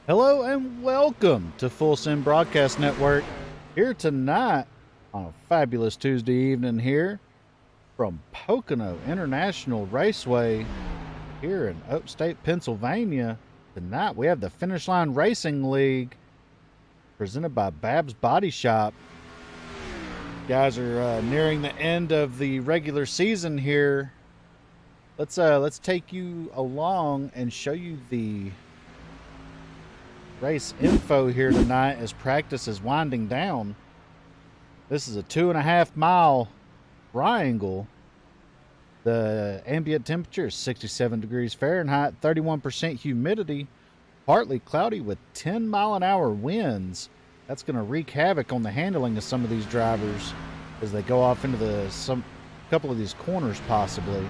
Hello and welcome to Full Send Broadcast Network. Here tonight on a fabulous Tuesday evening here from Pocono International Raceway here in upstate Pennsylvania. Tonight we have the Finish Line Racing League presented by Babb'S Body Shop. Guys are nearing the end of the regular season here. Let's take you along and show you the race info here tonight as practice is winding down. This is a 2.5 mile triangle. The ambient temperature is 67 degrees Fahrenheit, 31% humidity, partly cloudy with 10-mile-an-hour winds. That's going to wreak havoc on the handling of some of these drivers as they go off into some couple of these corners possibly.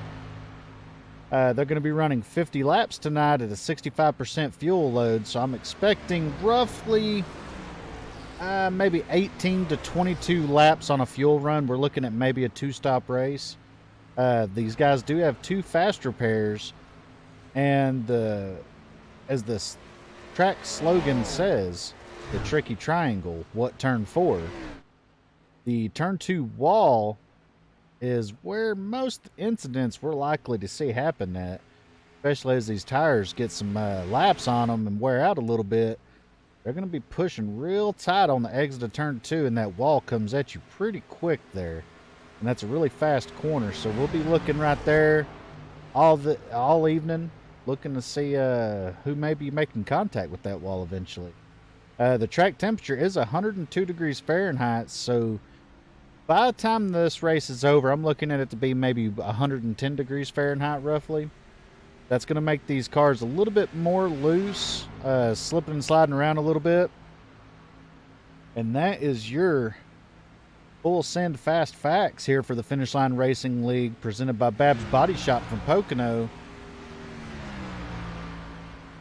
They're going to be running 50 laps tonight at a 65% fuel load, so I'm expecting roughly maybe 18 to 22 laps on a fuel run. We're looking at maybe a two-stop race. These guys do have two faster pairs, and as this track slogan says, the tricky triangle, what turn for? The turn 2 wall is where most incidents we're likely to see happen at, especially as these tires get some laps on them and wear out a little bit. They're going to be pushing real tight on the exit of turn 2, and that wall comes at you pretty quick there, and that's a really fast corner. So we'll be looking right there all evening, looking to see who may be making contact with that wall eventually. The track temperature is 102 degrees Fahrenheit, so by the time this race is over, I'm looking at it to be maybe 110 degrees Fahrenheit roughly. That's going to make these cars a little bit more loose, slipping and sliding around a little bit. And that is your full send fast facts here for the Finish Line Racing League presented by Babb'S Body Shop from Pocono.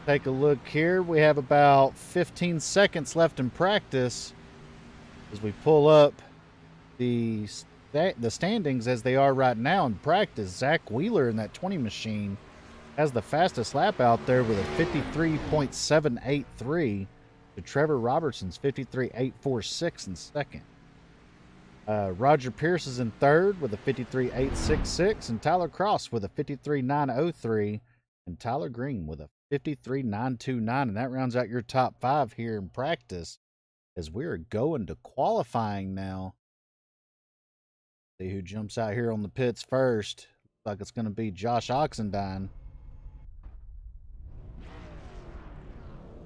Take a look here. We have about 15 seconds left in practice as we pull up the standings as they are right now in practice. Zach Wheeler in that 20 machine has the fastest lap out there with a 53.783 to Trevor Robertson's 53.846 in second. Roger Pierce is in third with a 53.866, and Tyler Cross with a 53.903, and Tyler Green with a 53.929, and that rounds out your top five here in practice as we're going to qualifying now. See who jumps out here on the pits first. Looks like it's going to be Josh Oxendine.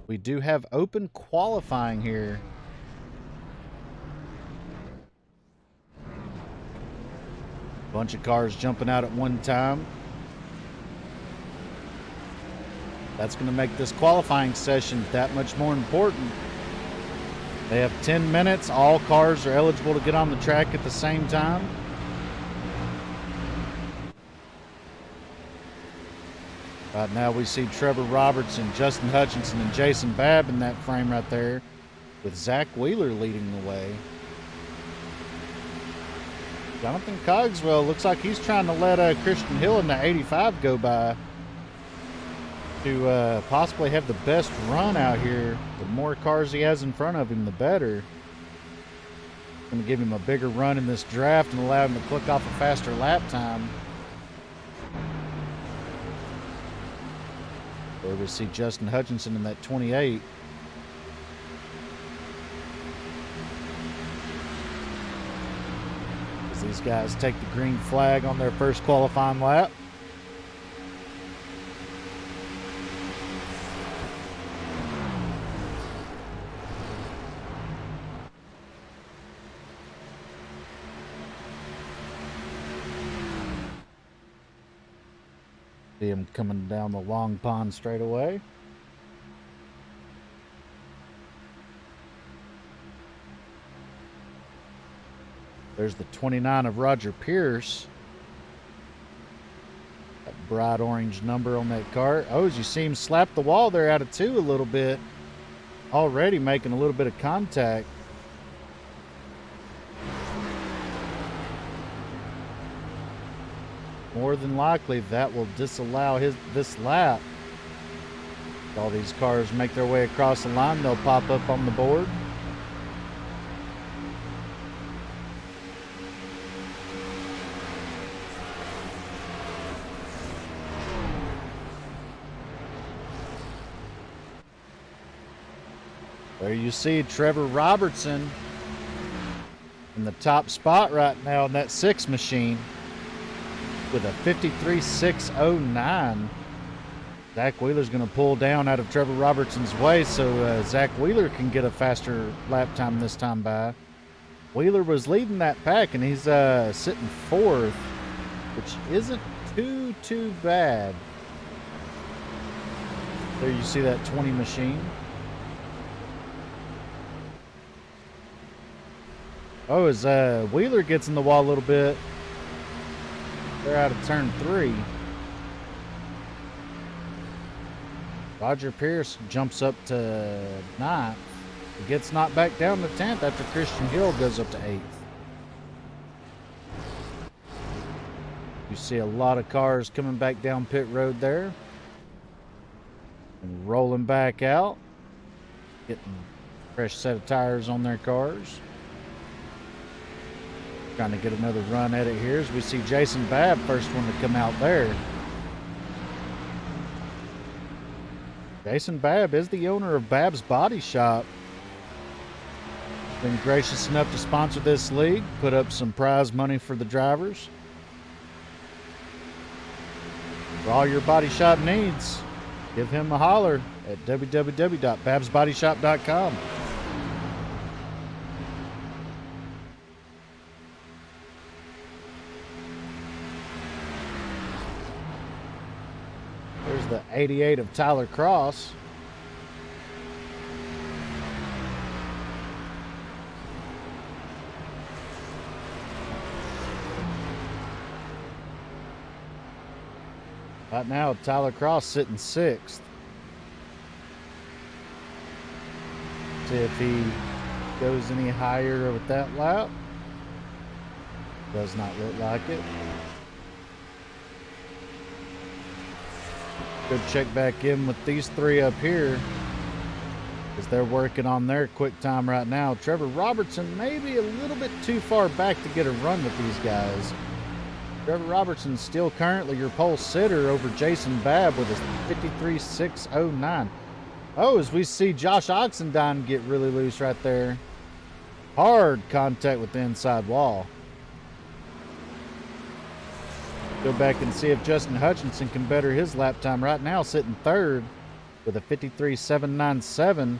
We do have open qualifying here. Bunch of cars jumping out at one time. That's going to make this qualifying session that much more important. They have 10 minutes. All cars are eligible to get on the track at the same time. Right now we see Trevor Robertson, Justin Hutchinson, and Jason Babb in that frame right there, with Zach Wheeler leading the way. Jonathan Cogswell looks like he's trying to let Christian Hill in the 85 go by to possibly have the best run out here. The more cars he has in front of him, the better. Going to give him a bigger run in this draft and allow him to click off a faster lap time. There we see Justin Hutchinson in that 28. As these guys take the green flag on their first qualifying lap. See him coming down the long pond straightaway. There's the 29 of Roger Pierce. That bright orange number on that car. Oh, as you see him slap the wall there out of two a little bit. Already making a little bit of contact. More than likely, that will disallow this lap. All these cars make their way across the line, they'll pop up on the board. There you see Trevor Robertson in the top spot right now in that 6 machine with a 53.609. Zach Wheeler's going to pull down out of Trevor Robertson's way so Zach Wheeler can get a faster lap time this time by. Wheeler was leading that pack and he's sitting 4th, which isn't too bad. There you see that 20 machine. Oh, as Wheeler gets in the wall a little bit, they're out of turn 3. Roger Pierce jumps up to 9th. He gets knocked back down to 10th after Christian Hill goes up to 8th. You see a lot of cars coming back down pit road there. And rolling back out. Getting a fresh set of tires on their cars. Trying to get another run at it here as we see Jason Babb, first one to come out there. Jason Babb is the owner of Babb's Body Shop. Been gracious enough to sponsor this league, put up some prize money for the drivers. For all your body shop needs, give him a holler at www.babbsbodyshop.com. There's the 88 of Tyler Cross. Right now, Tyler Cross sitting 6th. See if he goes any higher with that lap. Does not look like it. Go check back in with these 3 up here as they're working on their quick time right now. Trevor Robertson maybe a little bit too far back to get a run with these guys. Trevor Robertson's still currently your pole sitter over Jason Babb with a 53.609. Oh, as we see Josh Oxendine get really loose right there. Hard contact with the inside wall. Go back and see if Justin Hutchinson can better his lap time. Right now sitting 3rd with a 53.797.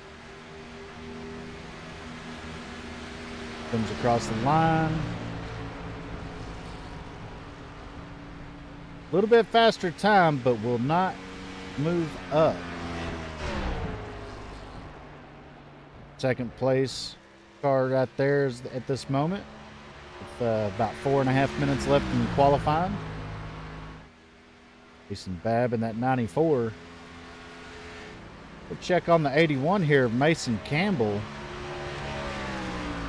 Comes across the line. A little bit faster time, but will not move up. Second place car right there is at this moment with about 4.5 minutes left in qualifying. Jason Babb in that 94. We'll check on the 81 here, Mason Campbell.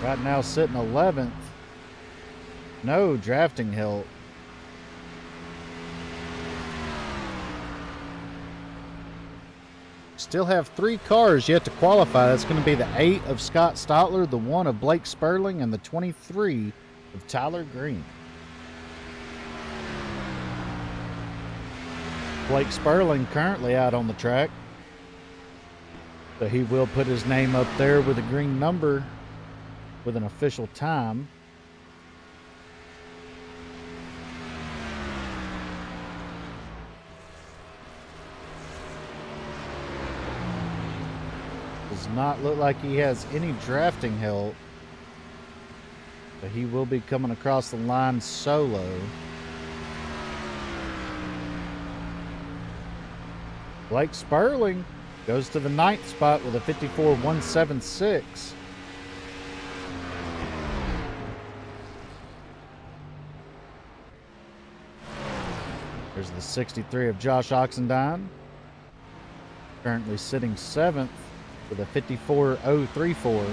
Right now sitting 11th. No drafting help. Still have 3 cars yet to qualify. That's going to be the 8 of Scott Stotler, the 1 of Blake Sperling, and the 23 of Tyler Green. Blake Sperling currently out on the track. So he will put his name up there with a green number with an official time. Does not look like he has any drafting help. But he will be coming across the line solo. Blake Sperling goes to the 9th spot with a 54.176. There's the 63 of Josh Oxendine. Currently sitting 7th with a 54.034.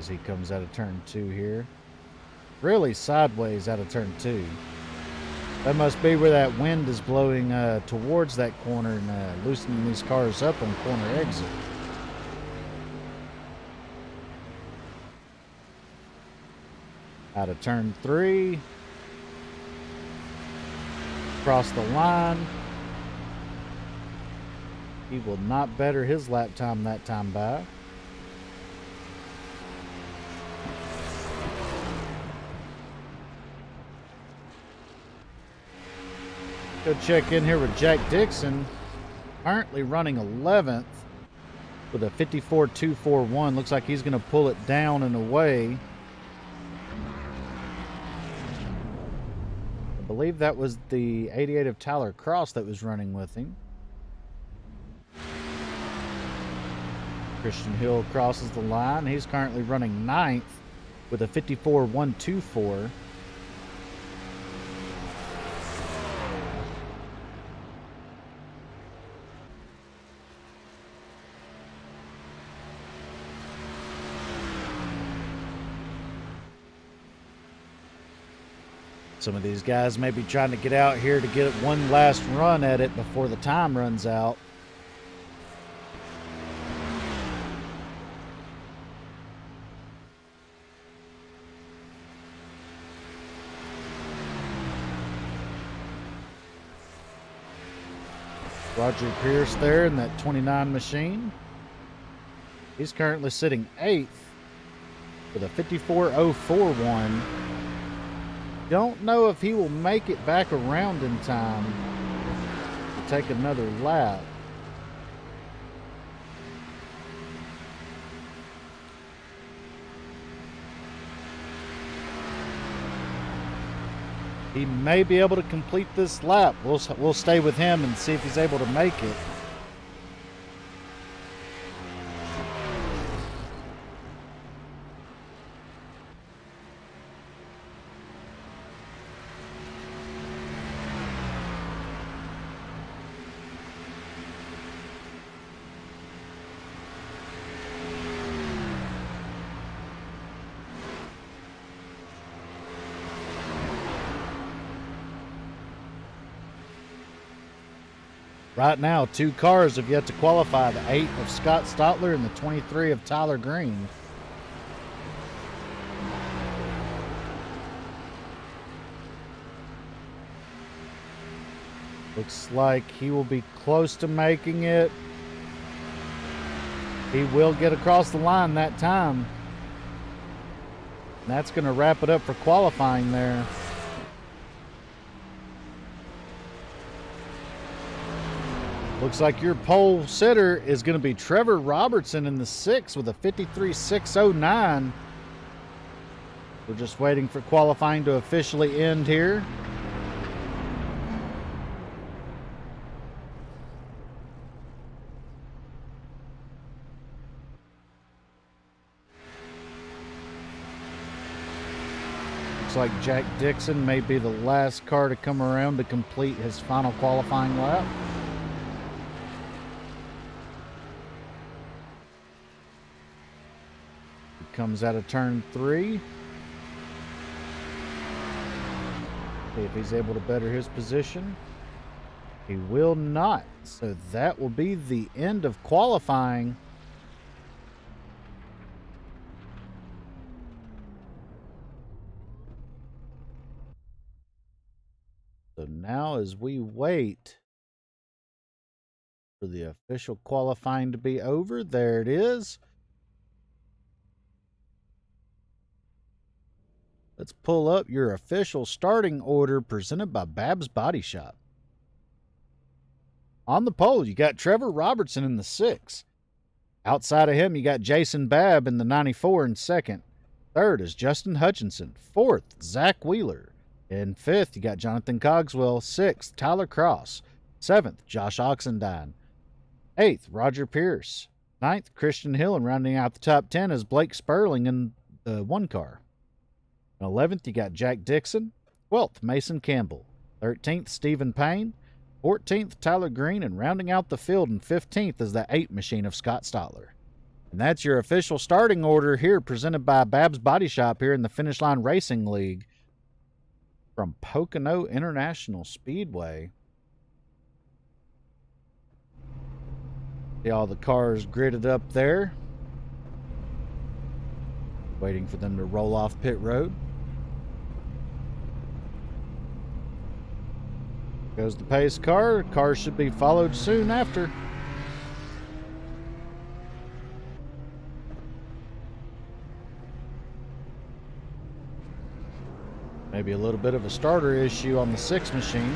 sideways he comes out of turn 2 here. Really sideways out of turn 2. That must be where that wind is blowing towards that corner and loosening these cars up on corner exit. Out of turn 3. Across the line. He will not better his lap time that time by. Go check in here with Jack Dixon, currently running 11th with a 54.241. Looks like he's going to pull it down and away. I believe that was the 88 of Tyler Cross that was running with him. Christian Hill crosses the line. He's currently running 9th with a 54.124. Some of these guys may be trying to get out here to get one last run at it before the time runs out. Roger Pierce there in that 29 machine. He's currently sitting 8th with a 54.041. Don't know if he will make it back around in time to take another lap. He may be able to complete this lap. We'll stay with him and see if he's able to make it. Right now, 2 cars have yet to qualify, the 8 of Scott Stotler and the 23 of Tyler Green. Looks like he will be close to making it. He will get across the line that time. And that's going to wrap it up for qualifying there. Looks like your pole sitter is going to be Trevor Robertson in the 6 with a 53.609. We're just waiting for qualifying to officially end here. Looks like Jack Dixon may be the last car to come around to complete his final qualifying lap. Comes out of turn 3. See if he's able to better his position. He will not. So that will be the end of qualifying. So now as we wait for the official qualifying to be over, there it is. Let's pull up your official starting order presented by Babb'S Body Shop. On the pole, you got Trevor Robertson in the 6. Outside of him, you got Jason Babb in the 94 in 2nd. 3rd is Justin Hutchinson. 4th, Zach Wheeler. In 5th, you got Jonathan Cogswell. 6th, Tyler Cross. 7th, Josh Oxendine. 8th, Roger Pierce. 9th, Christian Hill. And rounding out the top 10 is Blake Sperling in the 1 car. 11th, you got Jack Dixon. 12th, Mason Campbell. 13th, Stephen Payne. 14th, Tyler Green. And rounding out the field in 15th is the 8 machine of Scott Stotler. And that's your official starting order here, presented by Babb'S Body Shop here in the Finish Line Racing League from Pocono International Speedway. See all the cars gridded up there, waiting for them to roll off pit road. Goes the pace car. Cars should be followed soon after. Maybe a little bit of a starter issue on the 6 machine.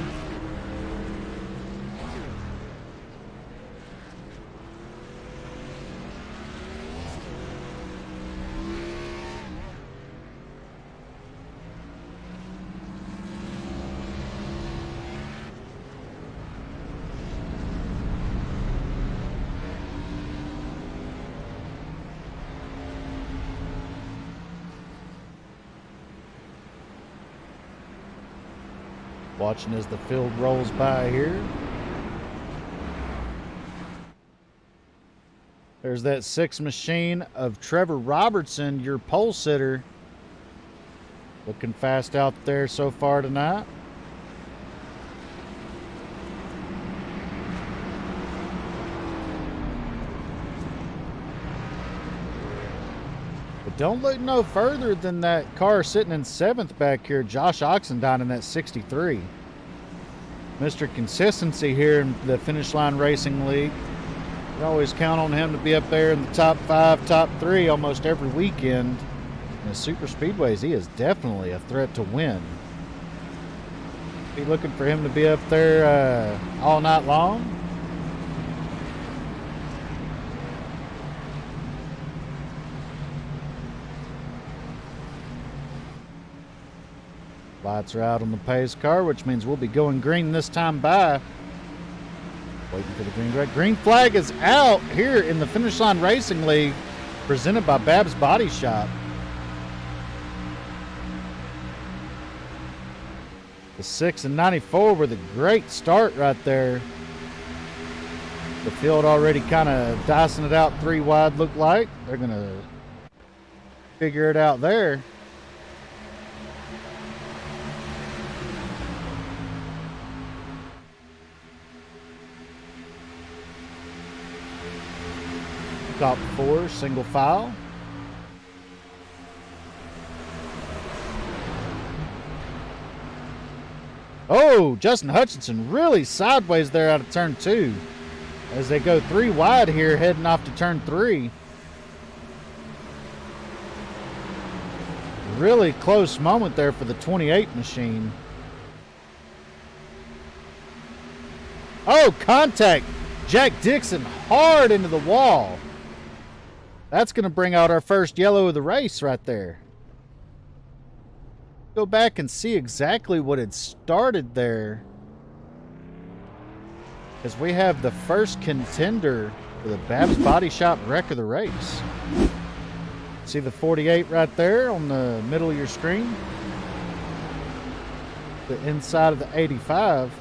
Watching as the field rolls by here. There's that 6 machine of Trevor Robertson, your pole sitter. Looking fast out there so far tonight. But don't look no further than that car sitting in 7th back here, Josh Oxendine in that 63. Mr. Consistency here in the Finish Line Racing League. You always count on him to be up there in the top 5, top 3 almost every weekend. In the super speedways, he is definitely a threat to win. Be looking for him to be up there all night long. Lights are out on the pace car, which means we'll be going green this time by. Waiting for the green flag. Green flag is out here in the Finish Line Racing League, presented by Babb'S Body Shop. The 6 and 94 with a great start right there. The field already kind of dicing it out 3 wide, look like. They're going to figure it out there. Top 4, single file. Oh, Justin Hutchinson really sideways there out of turn 2 as they go 3 wide here heading off to turn 3. Really close moment there for the 28 machine. Oh, contact. Jack Dixon hard into the wall. That's going to bring out our first yellow of the race right there. Go back and see exactly what had started there, as we have the first contender for the Babb'S Body Shop wreck of the race. See the 48 right there on the middle of your screen? The inside of the 85.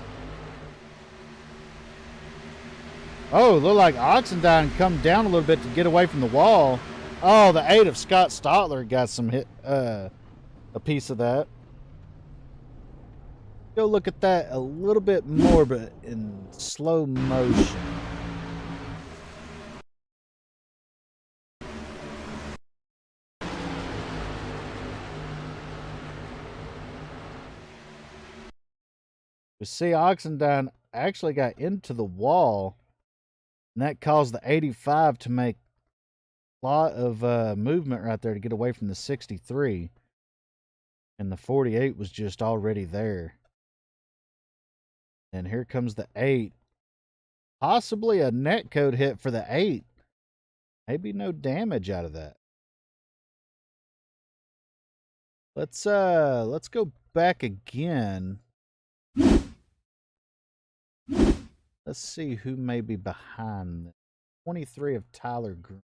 Oh, look like Oxendine come down a little bit to get away from the wall. Oh, the 8 of Scott Stotler got some hit, a piece of that. Go look at that a little bit more, but in slow motion. You see, Oxendine actually got into the wall, and that caused the 85 to make a lot of movement right there to get away from the 63. And the 48 was just already there. And here comes the 8. Possibly a net code hit for the 8. Maybe no damage out of that. Let's go back again. Let's see who may be behind them. 23 of Tyler Green.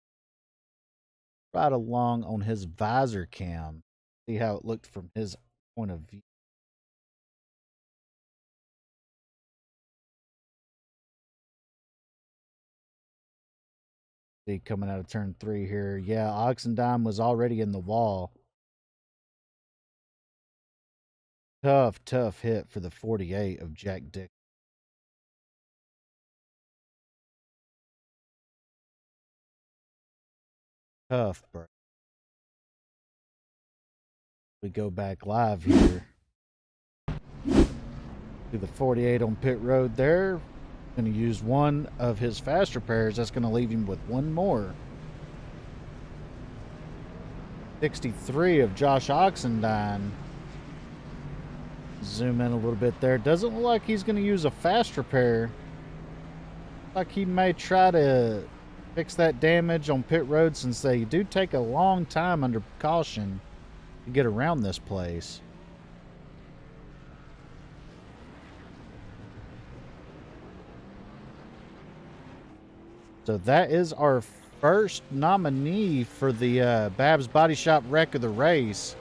Right along on his visor cam. See how it looked from his point of view. See, coming out of turn 3 here. Yeah, Oxendine was already in the wall. Tough hit for the 48 of Jack Dick. Tough, bro. We go back live here to the 48 on pit road there. Going to use one of his fast repairs. That's going to leave him with one more. 63 of Josh Oxendine. Zoom in a little bit there. Doesn't look like he's going to use a fast repair. Like he may try to fix that damage on pit road, since they do take a long time under caution to get around this place. So that is our first nominee for the Babb'S Body Shop Wreck of the Race.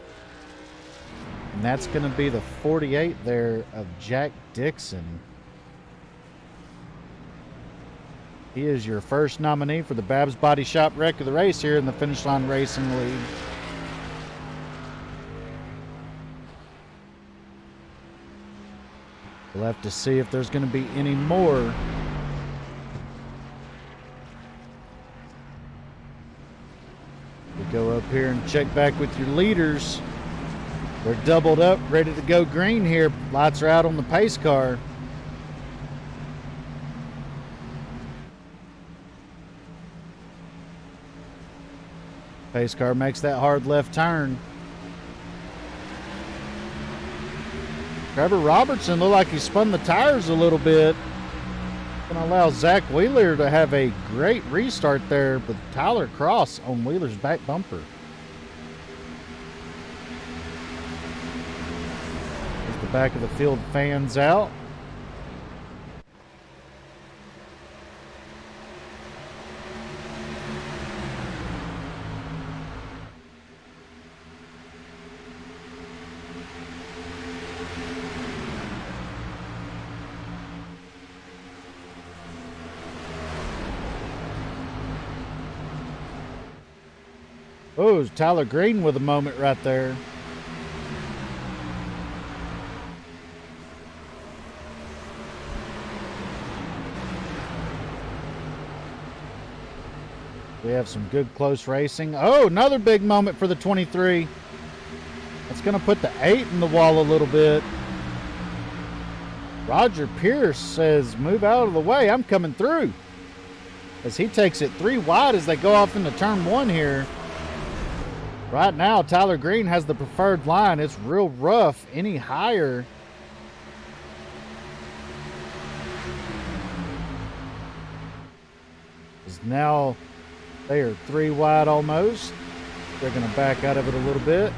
And that's going to be the 48 there of Jack Dixon. He is your first nominee for the Babb'S Body Shop Wreck of the Race here in the Finish Line Racing League. We'll have to see if there's going to be any more. We go up here and check back with your leaders. We're doubled up, ready to go green here. Lights are out on the pace car. Pace car makes that hard left turn. Trevor Robertson looked like he spun the tires a little bit. Going to allow Zach Wheeler to have a great restart there with Tyler Cross on Wheeler's back bumper. As the back of the field fans out. Oh, Tyler Green with a moment right there. We have some good close racing. Oh, another big moment for the 23. That's going to put the 8 in the wall a little bit. Roger Pierce says, move out of the way. I'm coming through. As he takes it 3 wide as they go off into turn 1 here. Right now, Tyler Green has the preferred line. It's real rough. Any higher, is now they are 3 wide almost. They're going to back out of it a little bit.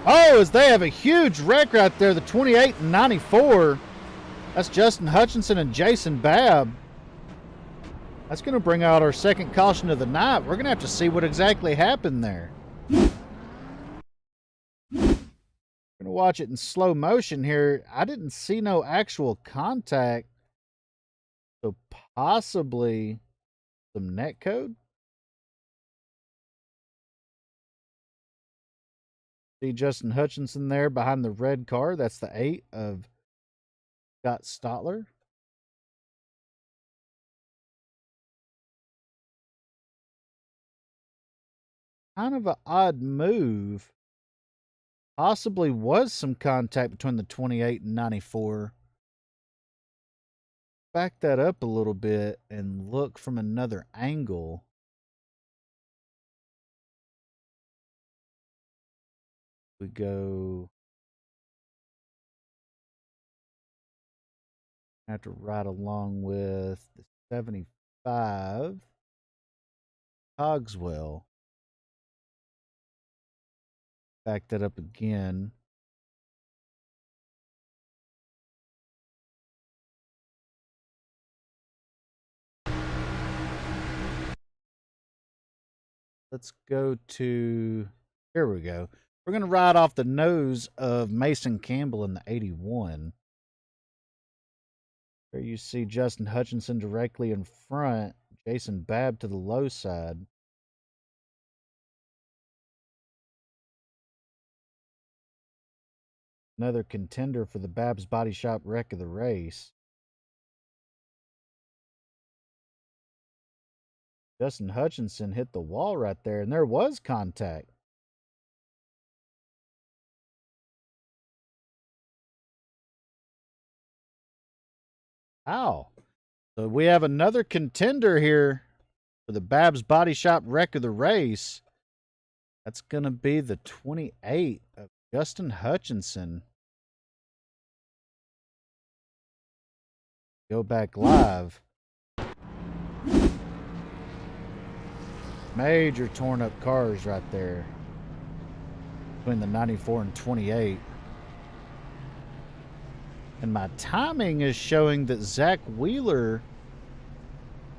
Oh, as they have a huge wreck right there, the 28 and 94. That's Justin Hutchinson and Jason Babb. That's going to bring out our second caution of the night. We're going to have to see what exactly happened there. We're going to watch it in slow motion here. I didn't see no actual contact. So possibly some net code. See Justin Hutchinson there behind the red car. That's the 8 of Scott Stotler. Kind of an odd move. Possibly was some contact between the 28 and 94. Back that up a little bit and look from another angle. We go. Have to ride along with the 75 Cogswell. Back that up again. Let's go to, here we go. We're going to ride off the nose of Mason Campbell in the 81. There you see Justin Hutchinson directly in front. Jason Babb to the low side. Another contender for the Babb'S Body Shop wreck of the race. Justin Hutchinson hit the wall right there, and there was contact. Ow. So we have another contender here for the Babb'S Body Shop wreck of the race. That's going to be the 28 of Justin Hutchinson. Go back live. Major torn up cars right there between the 94 and 28. And my timing is showing that Zach Wheeler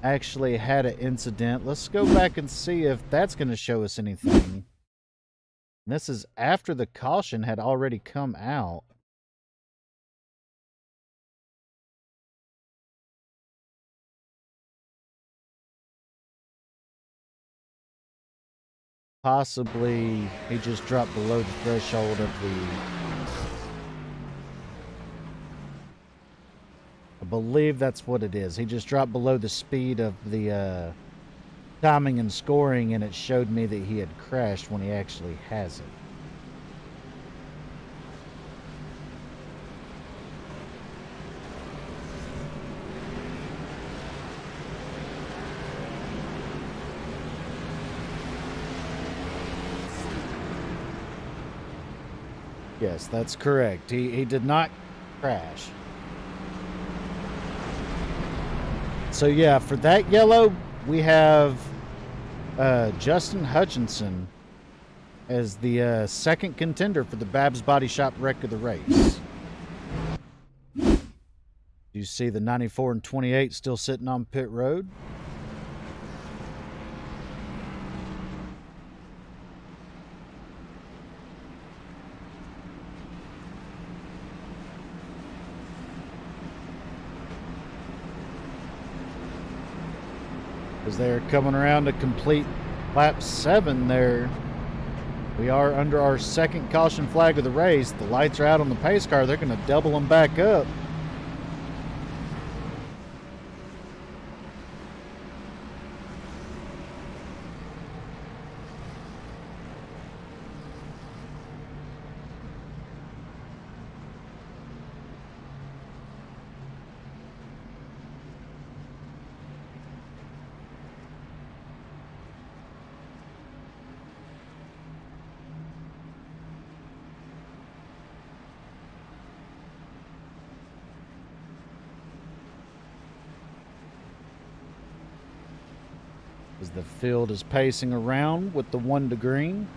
actually had an incident. Let's go back and see if that's going to show us anything. And this is after the caution had already come out. Possibly he just dropped below the threshold of the... I believe that's what it is. He just dropped below the speed of the timing and scoring, and it showed me that he had crashed when he actually hasn't. Yes, that's correct. He did not crash. So yeah, for that yellow, we have Justin Hutchinson as the second contender for the Babb'S Body Shop wreck of the race. You see the 94 and 28 still sitting on pit road. As they're coming around to complete lap 7 there. We are under our second caution flag of the race. The lights are out on the pace car. They're going to double them back up. As the field is pacing around with the 1 to green.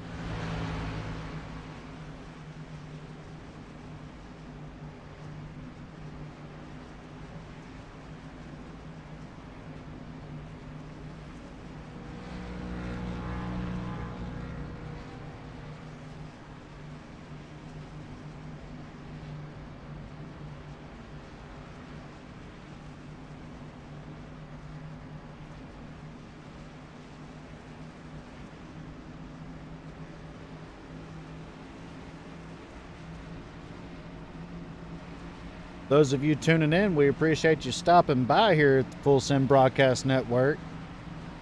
Those of you tuning in, we appreciate you stopping by here at the Full Sim Broadcast Network.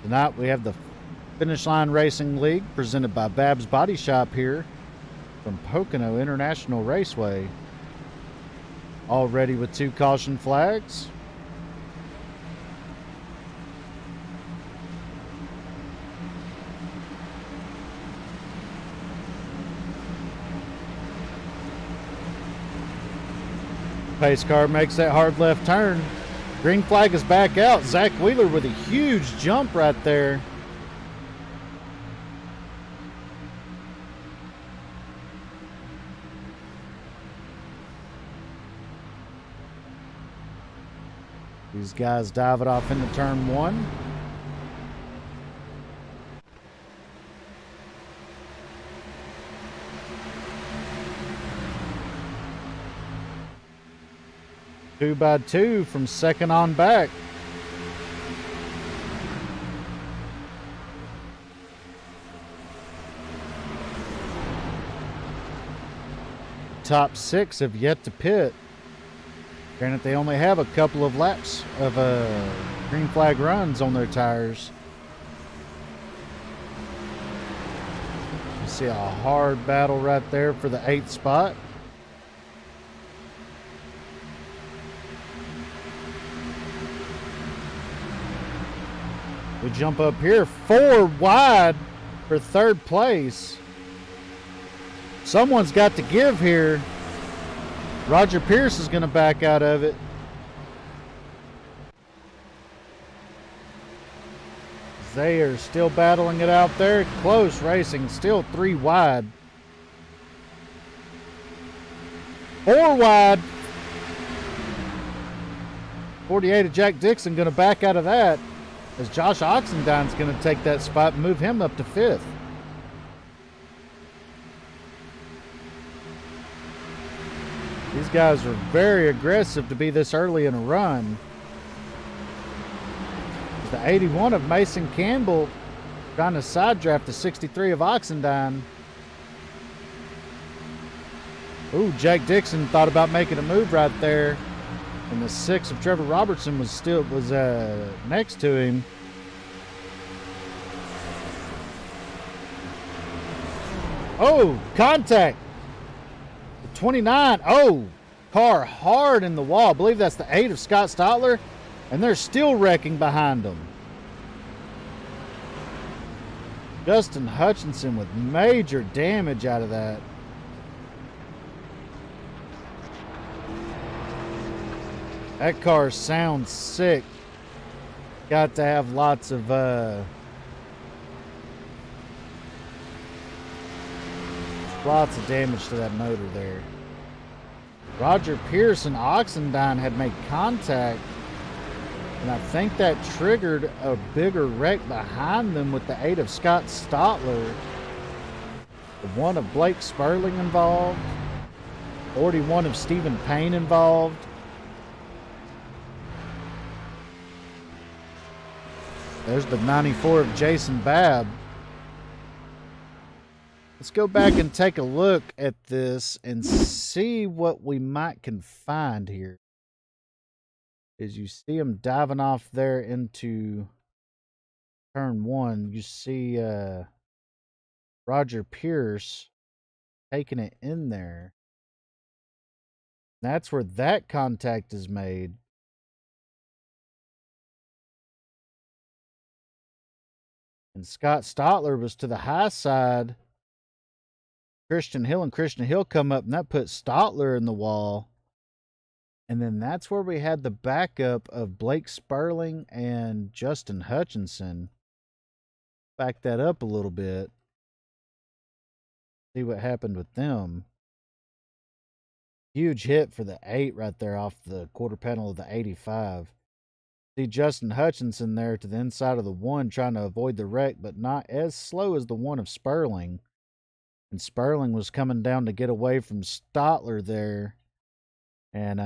Tonight we have the Finish Line Racing League presented by Babb'S Body Shop here from Pocono International Raceway. All ready with 2 caution flags. Pace car makes that hard left turn. Green flag is back out. Zach Wheeler with a huge jump right there. These guys dive it off into turn 1. Two by two from second on back. top 6 have yet to pit. Granted, they only have a couple of laps of green flag runs on their tires. You see a hard battle right there for the 8th spot. We jump up here 4 wide for 3rd place. Someone's got to give here. Roger Pierce is going to back out of it. They are still battling it out there. Close racing, still 3 wide. 4 wide. 48 of Jack Dixon going to back out of that, as Josh Oxendine's going to take that spot and move him up to 5th. These guys are very aggressive to be this early in a run. The 81 of Mason Campbell trying to side draft the 63 of Oxendine. Ooh, Jack Dixon thought about making a move right there. And the 6 of Trevor Robertson was next to him. Oh, contact. 29. Oh, car hard in the wall. I believe that's the 8 of Scott Stotler, and they're still wrecking behind them. Justin Hutchinson with major damage out of that. That car sounds sick. Got to have lots of damage to that motor there. Roger Pierce and Oxendine had made contact, and I think that triggered a bigger wreck behind them with the 8 of Scott Stotler. The 1 of Blake Sperling involved. 41 of Stephen Payne involved. There's the 94 of Jason Babb. Let's go back and take a look at this and see what we can find here. As you see him diving off there into turn 1, you see Roger Pierce taking it in there. That's where that contact is made. And Scott Stotler was to the high side. Christian Hill come up, and that put Stotler in the wall. And then that's where we had the backup of Blake Sperling and Justin Hutchinson. Back that up a little bit. See what happened with them. Huge hit for the 8 right there off the quarter panel of the 85. See Justin Hutchinson there to the inside of the 1 trying to avoid the wreck, but not as slow as the 1 of Sperling. And Sperling was coming down to get away from Stotler there. And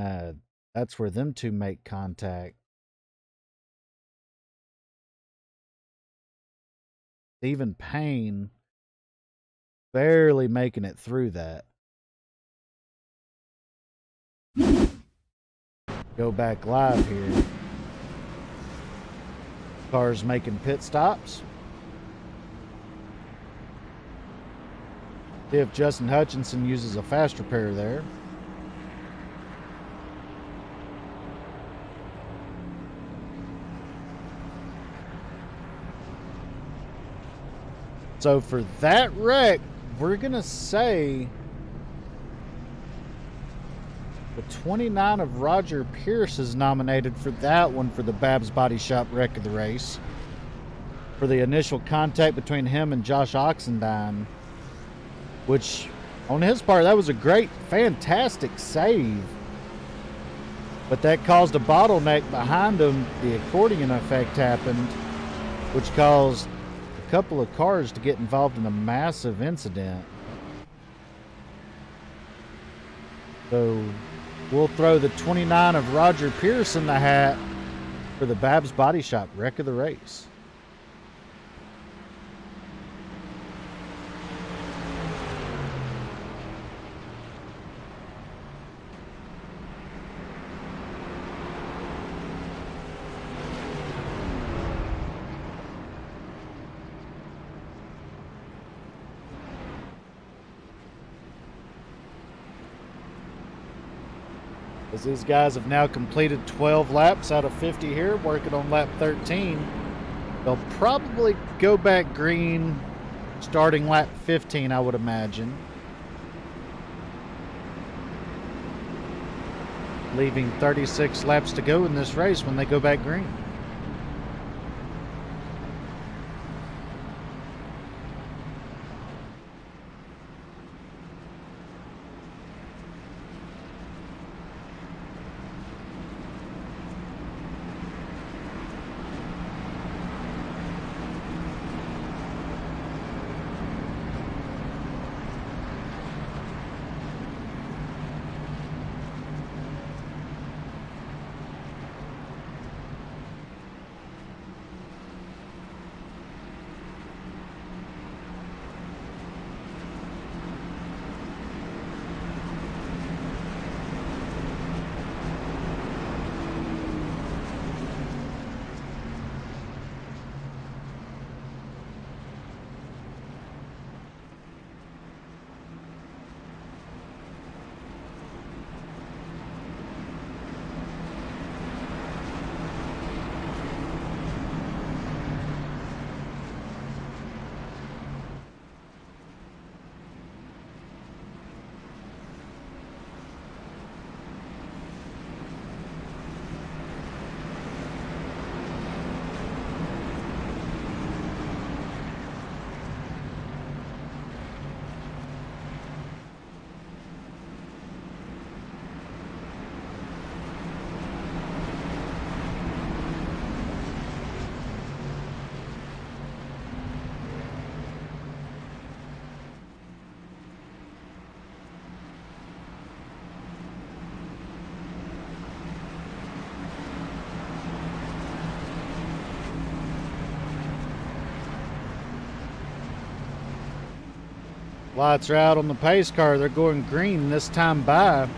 that's where them two make contact. Stephen Payne barely making it through that. Go back live here. Cars making pit stops. See if Justin Hutchinson uses a fast repair there. So for that wreck, we're going to say the 29 of Roger Pierce is nominated for that one for the Babb'S Body Shop wreck of the race. For the initial contact between him and Josh Oxendine, which on his part, that was a great, fantastic save. But that caused a bottleneck behind him. The accordion effect happened, which caused a couple of cars to get involved in a massive incident. So we'll throw the 29 of Roger Pierce in the hat for the Babb'S Body Shop wreck of the race. As these guys have now completed 12 laps out of 50 here, working on lap 13. They'll probably go back green starting lap 15, I would imagine. Leaving 36 laps to go in this race when they go back green. Lights are out on the pace car. They're going green this time by.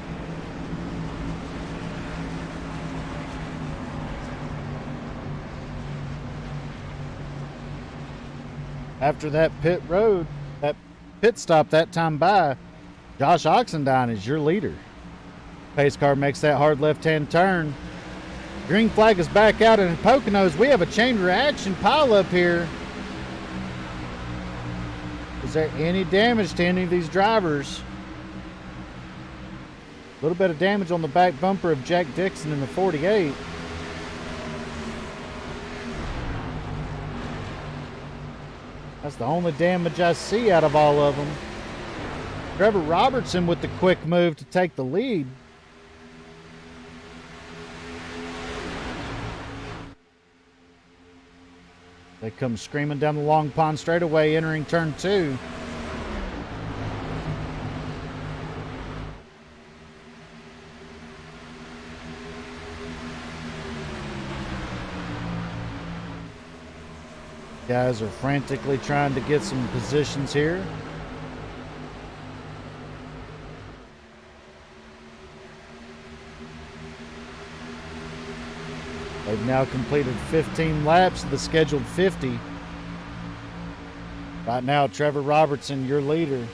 After that pit stop that time by, Josh Oxendine is your leader. Pace car makes that hard left-hand turn. Green flag is back out, and in Poconos, we have a chain reaction pileup here. Is there any damage to any of these drivers? A little bit of damage on the back bumper of Jack Dixon in the 48. That's the only damage I see out of all of them. Trevor Robertson with the quick move to take the lead. They come screaming down the Long Pond straightaway, entering turn 2. Guys are frantically trying to get some positions here. They've now completed 15 laps of the scheduled 50. Right now, Trevor Robertson, your leader.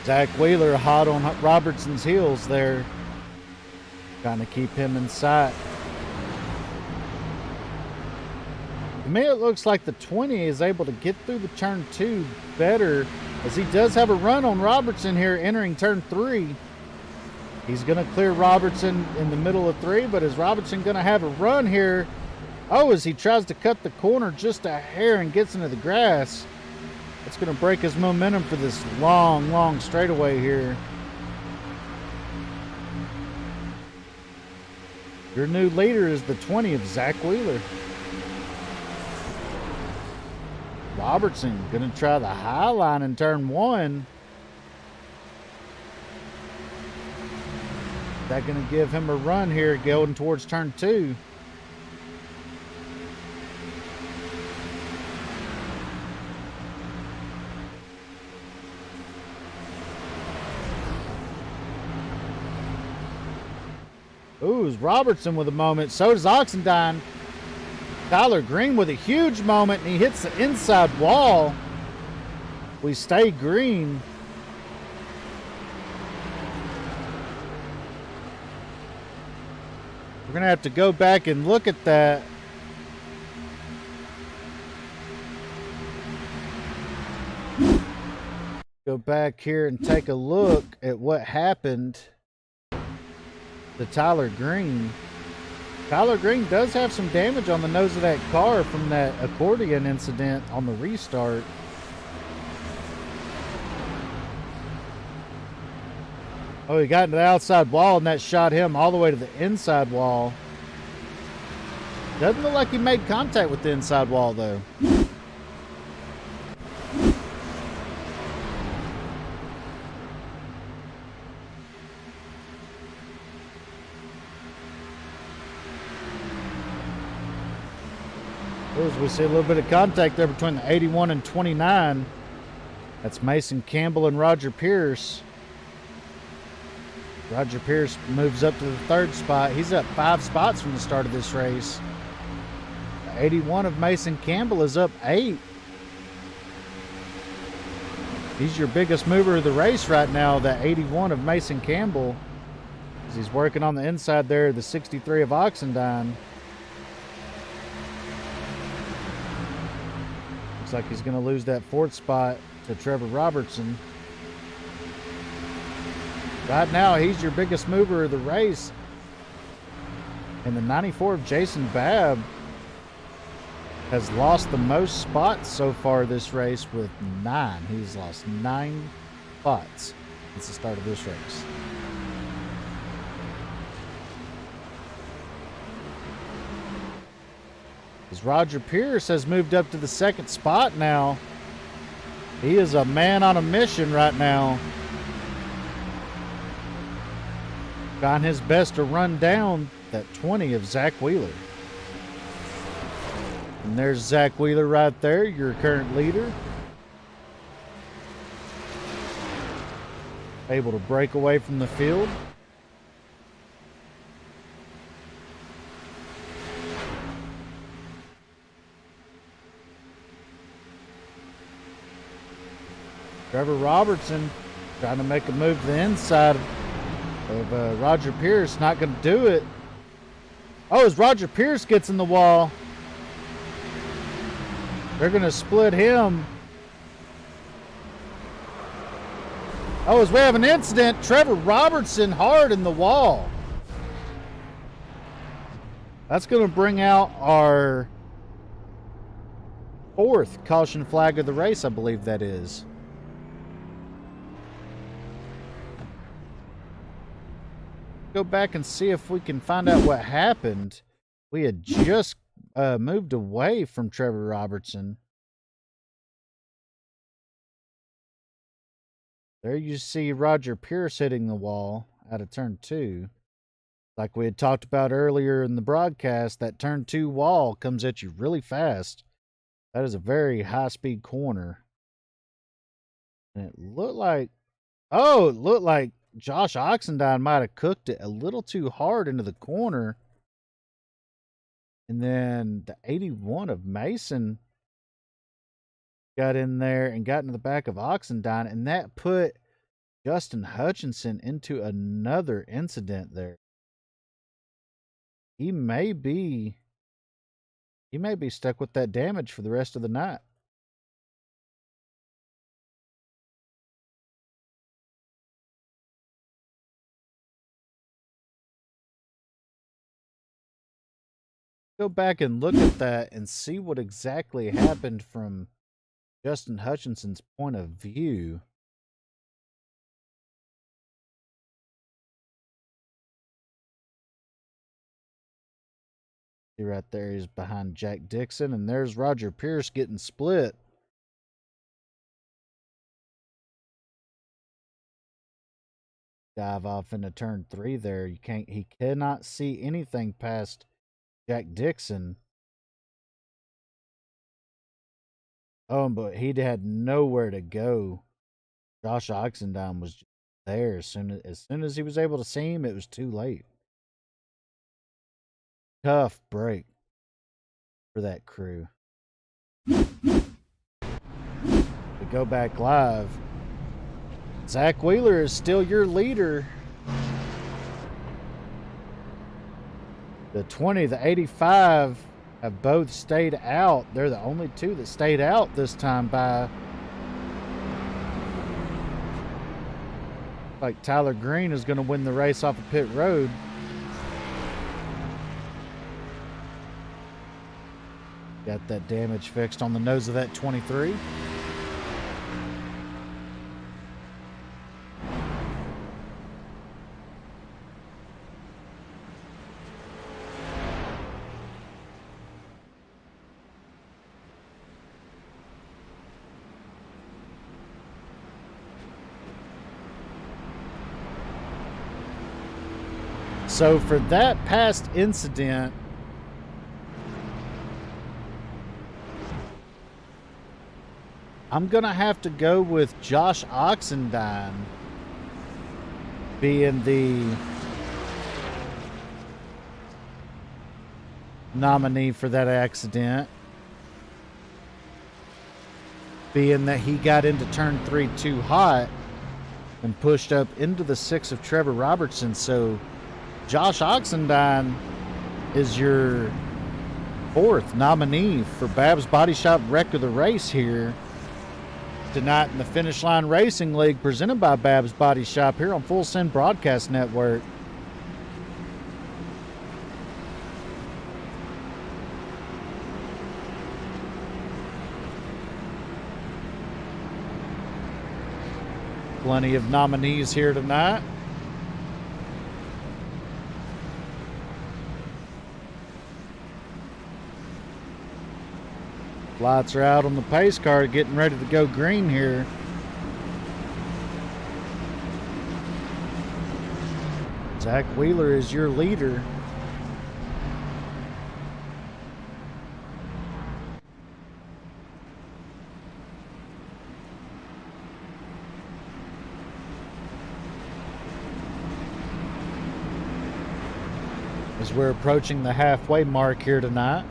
Zach Wheeler hot on Robertson's heels there, trying to keep him in sight. To me, it looks like the 20 is able to get through the turn 2 better, as he does have a run on Robertson here entering turn 3. He's going to clear Robertson in the middle of 3, but is Robertson going to have a run here? Oh, as he tries to cut the corner just a hair and gets into the grass. It's going to break his momentum for this long straightaway here. Your new leader is the 20 of Zach Wheeler. Robertson going to try the high line in turn 1. Is that going to give him a run here going towards turn 2? Ooh, Robertson with a moment. So does Oxendine. Tyler Green with a huge moment, and he hits the inside wall. We stay green. We're going to have to go back and look at that. Go back here and take a look at what happened to Tyler Green. Tyler Green does have some damage on the nose of that car from that accordion incident on the restart. Oh, he got into the outside wall, and that shot him all the way to the inside wall. Doesn't look like he made contact with the inside wall, though. As we see a little bit of contact there between the 81 and 29. That's Mason Campbell and Roger Pierce. Roger Pierce moves up to the third spot. He's up 5 spots from the start of this race. The 81 of Mason Campbell is up 8. He's your biggest mover of the race right now, the 81 of Mason Campbell. As he's working on the inside there, the 63 of Oxendine. Looks like he's going to lose that 4th spot to Trevor Robertson. Right now, he's your biggest mover of the race. And the 94 of Jason Babb has lost the most spots so far this race with 9. He's lost 9 spots since the start of this race. As Roger Pierce has moved up to the 2nd spot now. He is a man on a mission right now. Trying his best to run down that 20 of Zach Wheeler. And there's Zach Wheeler right there, your current leader. Able to break away from the field. Trevor Robertson trying to make a move to the inside of Roger Pierce. Not going to do it. Oh, as Roger Pierce gets in the wall, they're going to split him. Oh, as we have an incident, Trevor Robertson hard in the wall. That's going to bring out our 4th caution flag of the race, I believe that is. Go back and see if we can find out what happened. We had just moved away from Trevor Robertson. There you see Roger Pierce hitting the wall out of turn 2. Like we had talked about earlier in the broadcast, that turn 2 wall comes at you really fast. That is a very high-speed corner. And it looked like Josh Oxendine might have cooked it a little too hard into the corner. And then the 81 of Mason got in there and got into the back of Oxendine, and that put Justin Hutchinson into another incident there. He may be stuck with that damage for the rest of the night. Go back and look at that and see what exactly happened from Justin Hutchinson's point of view. See right there, he's behind Jack Dixon, and there's Roger Pierce getting split. Dive off into turn 3 there. He cannot see anything past Jack Dixon. Oh, but he had nowhere to go. Josh Oxendine was just there. As soon as he was able to see him, it was too late. Tough break for that crew. To go back live, Zach Wheeler is still your leader. The 20, the 85 have both stayed out. They're the only two that stayed out this time by. Like Tyler Green is going to win the race off of pit road. Got that damage fixed on the nose of that 23. So for that past incident, I'm going to have to go with Josh Oxendine being the nominee for that accident, being that he got into turn 3 too hot and pushed up into the 6 of Trevor Robertson. So Josh Oxendine is your 4th nominee for Babb'S Body Shop Wreck of the Race here tonight in the Finish Line Racing League, presented by Babb'S Body Shop here on Full Send Broadcast Network. Plenty of nominees here tonight. Lights are out on the pace car, getting ready to go green here. Zach Wheeler is your leader. As we're approaching the halfway mark here tonight.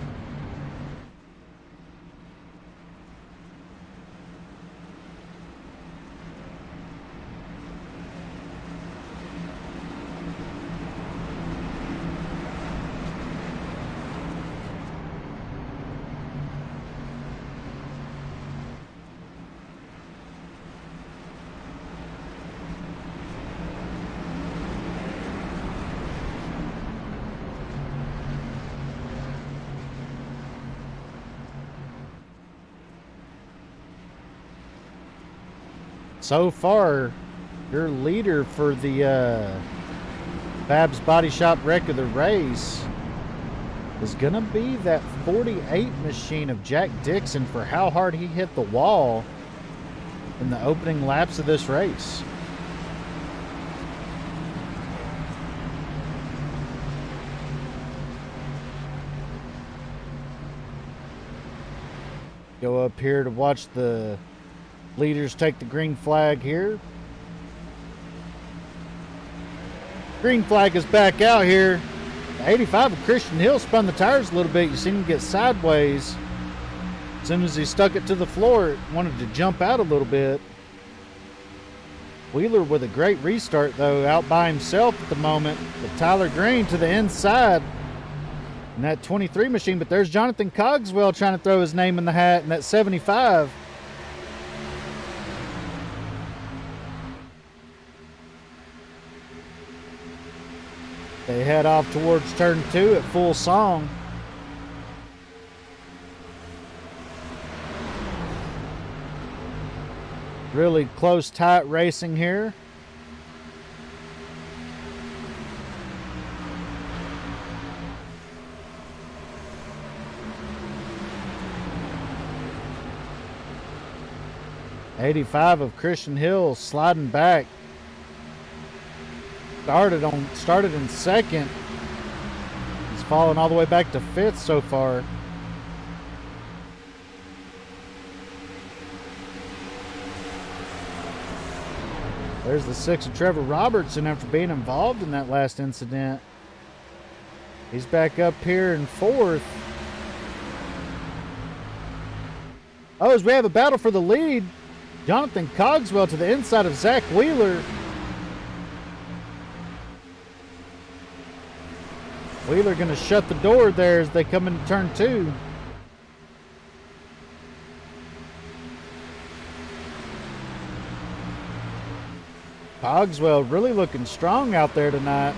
So far, your leader for the Babb'S Body Shop Wreck of the Race is going to be that 48 machine of Jack Dixon for how hard he hit the wall in the opening laps of this race. Go up here to watch the leaders take the green flag here. Green flag is back out here. The 85 of Christian Hill spun the tires a little bit. You seen him get sideways. As soon as he stuck it to the floor, it wanted to jump out a little bit. Wheeler with a great restart, though, out by himself at the moment. But Tyler Green to the inside in that 23 machine. But there's Jonathan Cogswell trying to throw his name in the hat in that 75. They head off towards turn 2 at full song. Really close, tight racing here. '85 of Christian Hill sliding back. Started in second. He's fallen all the way back to 5th so far. There's the 6 of Trevor Robertson after being involved in that last incident. He's back up here in fourth. Oh, as we have a battle for the lead, Jonathan Cogswell to the inside of Zach Wheeler. Wheeler going to shut the door there as they come into turn 2. Cogswell really looking strong out there tonight.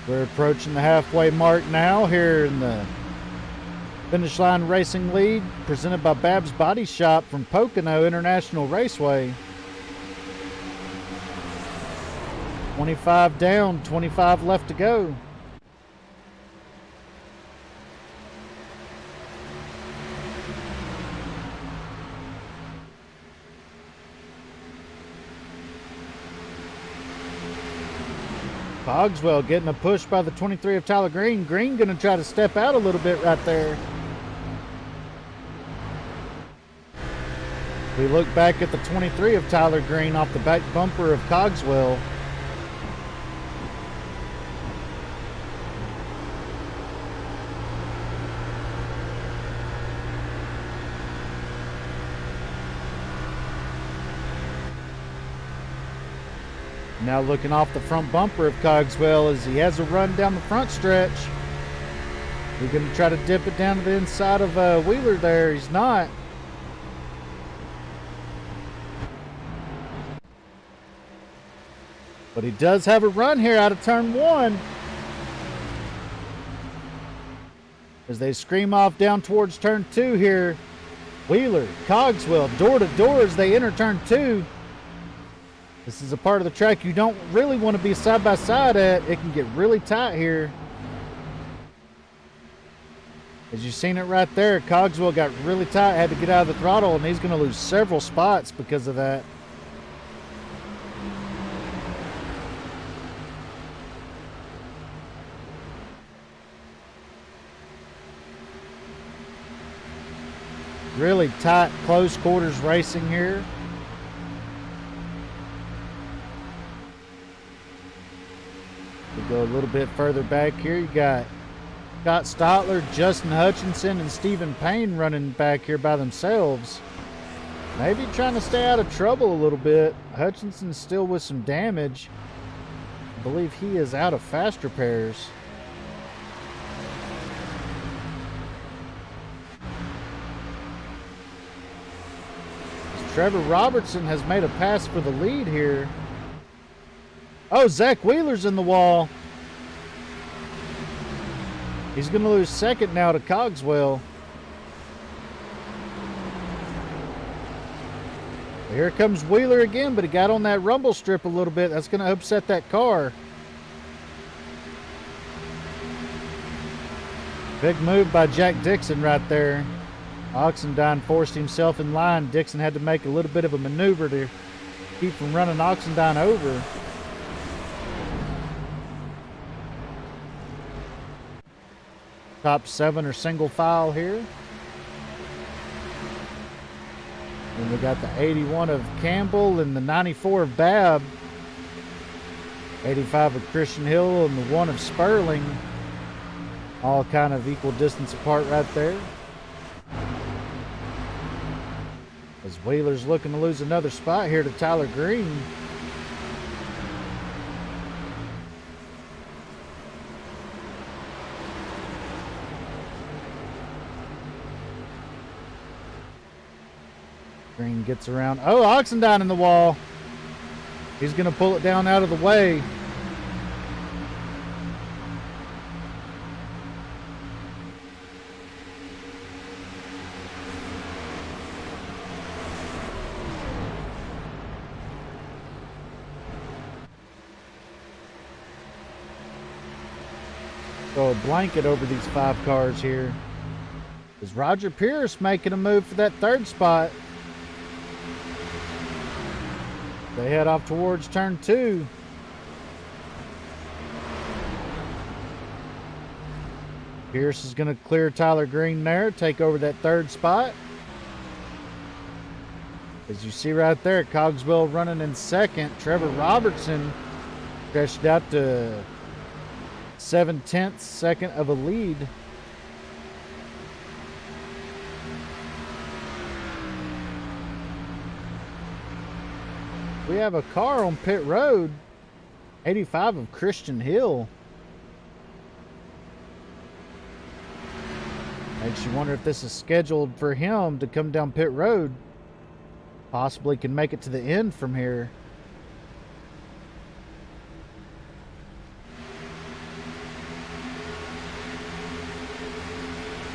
We're approaching the halfway mark now here in the Finish Line Racing Lead, presented by Babb'S Body Shop from Pocono International Raceway. 25 down, 25 left to go. Cogswell getting a push by the 23 of Tyler Green. Green going to try to step out a little bit right there. We look back at the 23 of Tyler Green off the back bumper of Cogswell. Now looking off the front bumper of Cogswell as he has a run down the front stretch. We're going to try to dip it down to the inside of Wheeler there. He's not. But he does have a run here out of turn 1. As they scream off down towards turn 2 here. Wheeler, Cogswell, door to door as they enter turn 2. This is a part of the track you don't really want to be side by side at. It can get really tight here. As you've seen it right there, Cogswell got really tight, had to get out of the throttle, and he's going to lose several spots because of that. Really tight, close quarters racing here. We go a little bit further back here. You got Scott Stotler, Justin Hutchinson, and Stephen Payne running back here by themselves. Maybe trying to stay out of trouble a little bit. Hutchinson's still with some damage. I believe he is out of fast repairs. Trevor Robertson has made a pass for the lead here. Oh, Zach Wheeler's in the wall. He's going to lose second now to Cogswell. Here comes Wheeler again, but he got on that rumble strip a little bit. That's going to upset that car. Big move by Jack Dixon right there. Oxendine forced himself in line. Dixon had to make a little bit of a maneuver to keep from running Oxendine over. Top 7 are single file here. And we got the 81 of Campbell and the 94 of Babb. 85 of Christian Hill and the 1 of Sperling. All kind of equal distance apart right there. As Wheeler's looking to lose another spot here to Tyler Green. Green gets around. Oh, Oxendine in the wall. He's going to pull it down out of the way. Throw a blanket over these 5 cars here. Is Roger Pierce making a move for that 3rd spot? They head off towards turn 2. Pierce is going to clear Tyler Green there, take over that 3rd spot. As you see right there, Cogswell running in second. Trevor Robertson stretched out to 7/10 second of a lead. We have a car on pit road, 85 of Christian Hill. Makes you wonder if this is scheduled for him to come down pit road. Possibly can make it to the end from here.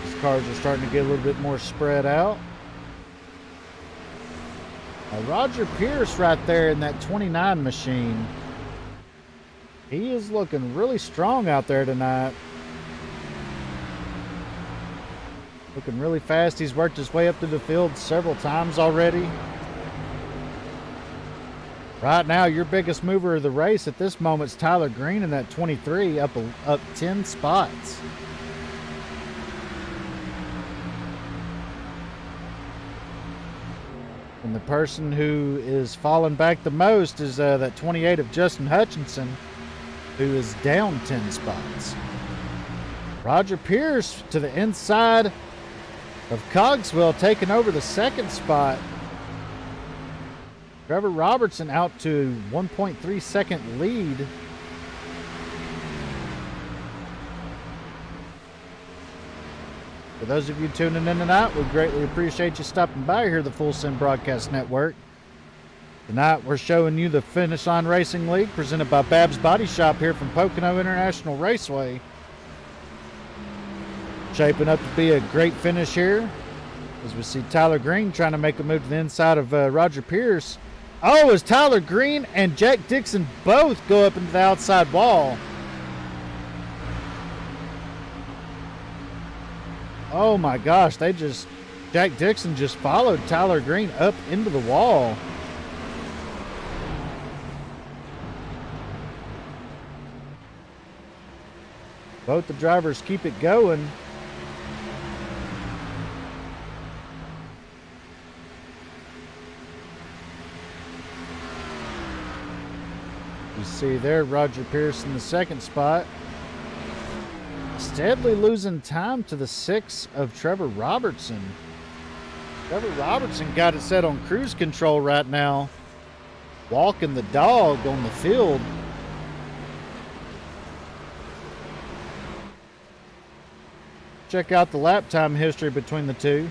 These cars are starting to get a little bit more spread out. Roger Pierce right there in that 29 machine. He is looking really strong out there tonight. Looking really fast. He's worked his way up through the field several times already. Right now, your biggest mover of the race at this moment is Tyler Green in that 23, up 10 spots. And the person who is falling back the most is that 28 of Justin Hutchinson, who is down 10 spots. Roger Pierce to the inside of Cogswell, taking over the second spot. Trevor Robertson out to 1.3 second lead. For those of you tuning in tonight, we greatly appreciate you stopping by here at the Full Send Broadcast Network. Tonight we're showing you the Finish Line Racing League presented by Babb'S Body Shop here from Pocono International Raceway. Shaping up to be a great finish here as we see Tyler Green trying to make a move to the inside of Roger Pierce. Oh, as Tyler Green and Jack Dixon both go up into the outside wall. Oh my gosh, Jack Dixon just followed Tyler Green up into the wall. Both the drivers keep it going. You see there, Roger Pierce in the second spot. Steadily losing time to the 6 of Trevor Robertson. Trevor Robertson got it set on cruise control right now. Walking the dog on the field. Check out the lap time history between the two.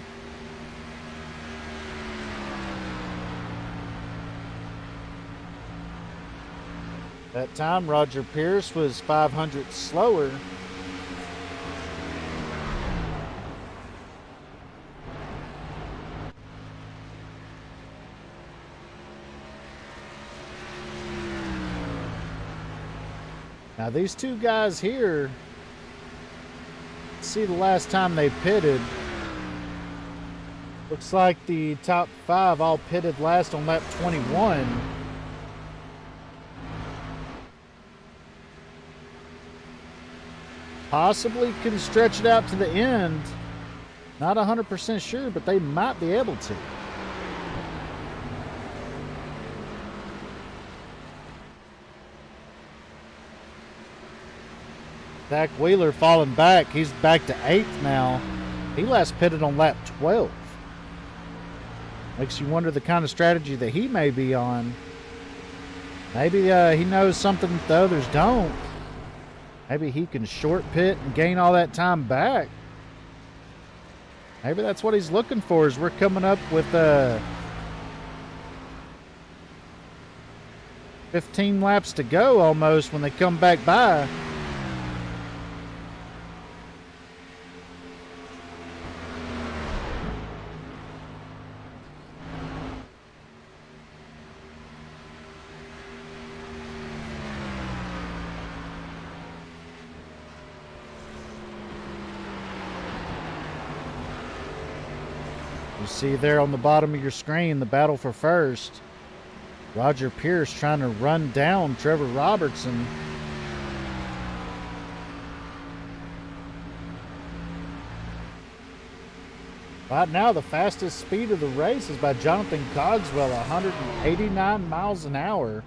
That time, Roger Pierce was 500 slower. Now these two guys here, see the last time they pitted. Looks like the top 5 all pitted last on lap 21. Possibly can stretch it out to the end. Not 100% sure, but they might be able to. Zach Wheeler falling back. He's back to 8th now. He last pitted on lap 12. Makes you wonder the kind of strategy that he may be on. Maybe he knows something that the others don't. Maybe he can short pit and gain all that time back. Maybe that's what he's looking for as we're coming up with 15 laps to go almost when they come back by. You see there on the bottom of your screen the battle for first. Roger Pierce trying to run down Trevor Robertson. Right now, the fastest speed of the race is by Jonathan Cogswell, 189 miles an hour.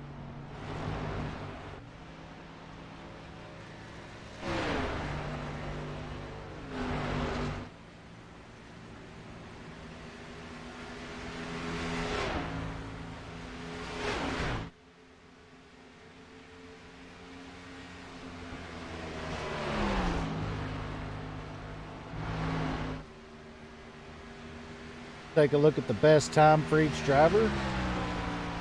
Take a look at the best time for each driver.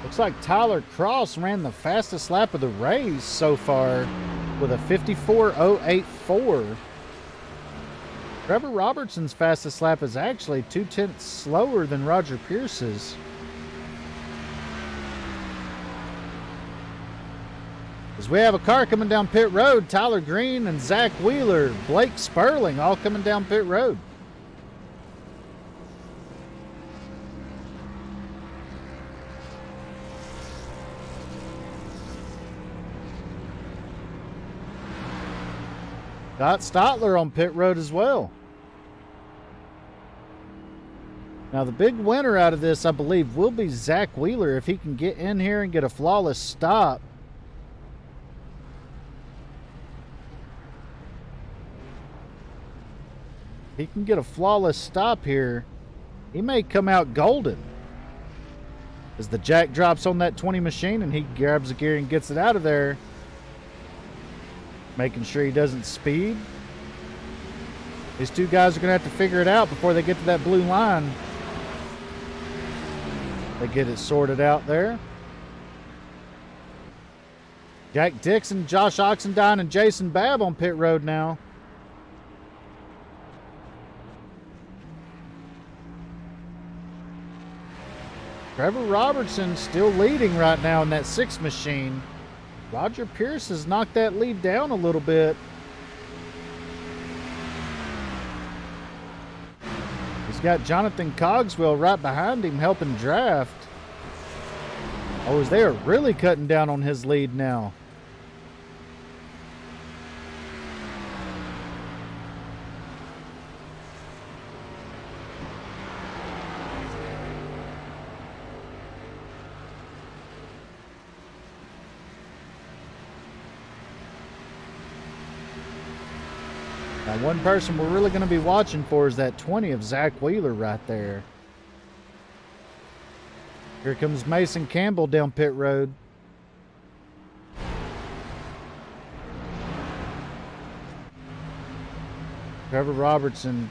Looks like Tyler Cross ran the fastest lap of the race so far with a 54.084. Trevor Robertson's fastest lap is actually 0.2 slower than Roger Pierce's. As we have a car coming down pit road, Tyler Green and Zach Wheeler, Blake Sperling all coming down pit road. Got Stotler on pit road as well. Now the big winner out of this, I believe, will be Zach Wheeler if he can get in here and get a flawless stop. If he can get a flawless stop here, he may come out golden. As the jack drops on that 20 machine and he grabs the gear and gets it out of there. Making sure he doesn't speed. These two guys are going to have to figure it out before they get to that blue line. They get it sorted out there. Jack Dixon, Josh Oxendine, and Jason Babb on pit road now. Trevor Robertson still leading right now in that 6 machine. Roger Pierce has knocked that lead down a little bit. He's got Jonathan Cogswell right behind him helping draft. Oh, they are really cutting down on his lead now. Now, one person we're really going to be watching for is that 20 of Zach Wheeler right there. Here comes Mason Campbell down pit road. Trevor Robertson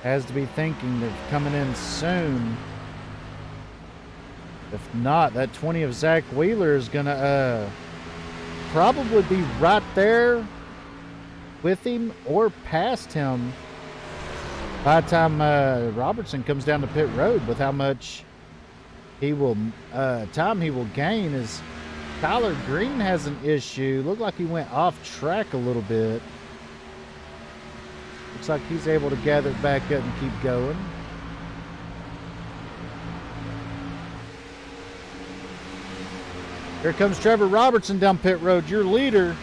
has to be thinking of coming in soon. If not, that 20 of Zach Wheeler is going to probably be right there with him or past him by the time Robertson comes down to pit road. With how much he will time he will gain, is Tyler Green has an issue. Looked like he went off track a little bit. Looks like he's able to gather it back up and keep going. Here comes Trevor Robertson down pit road, your leader.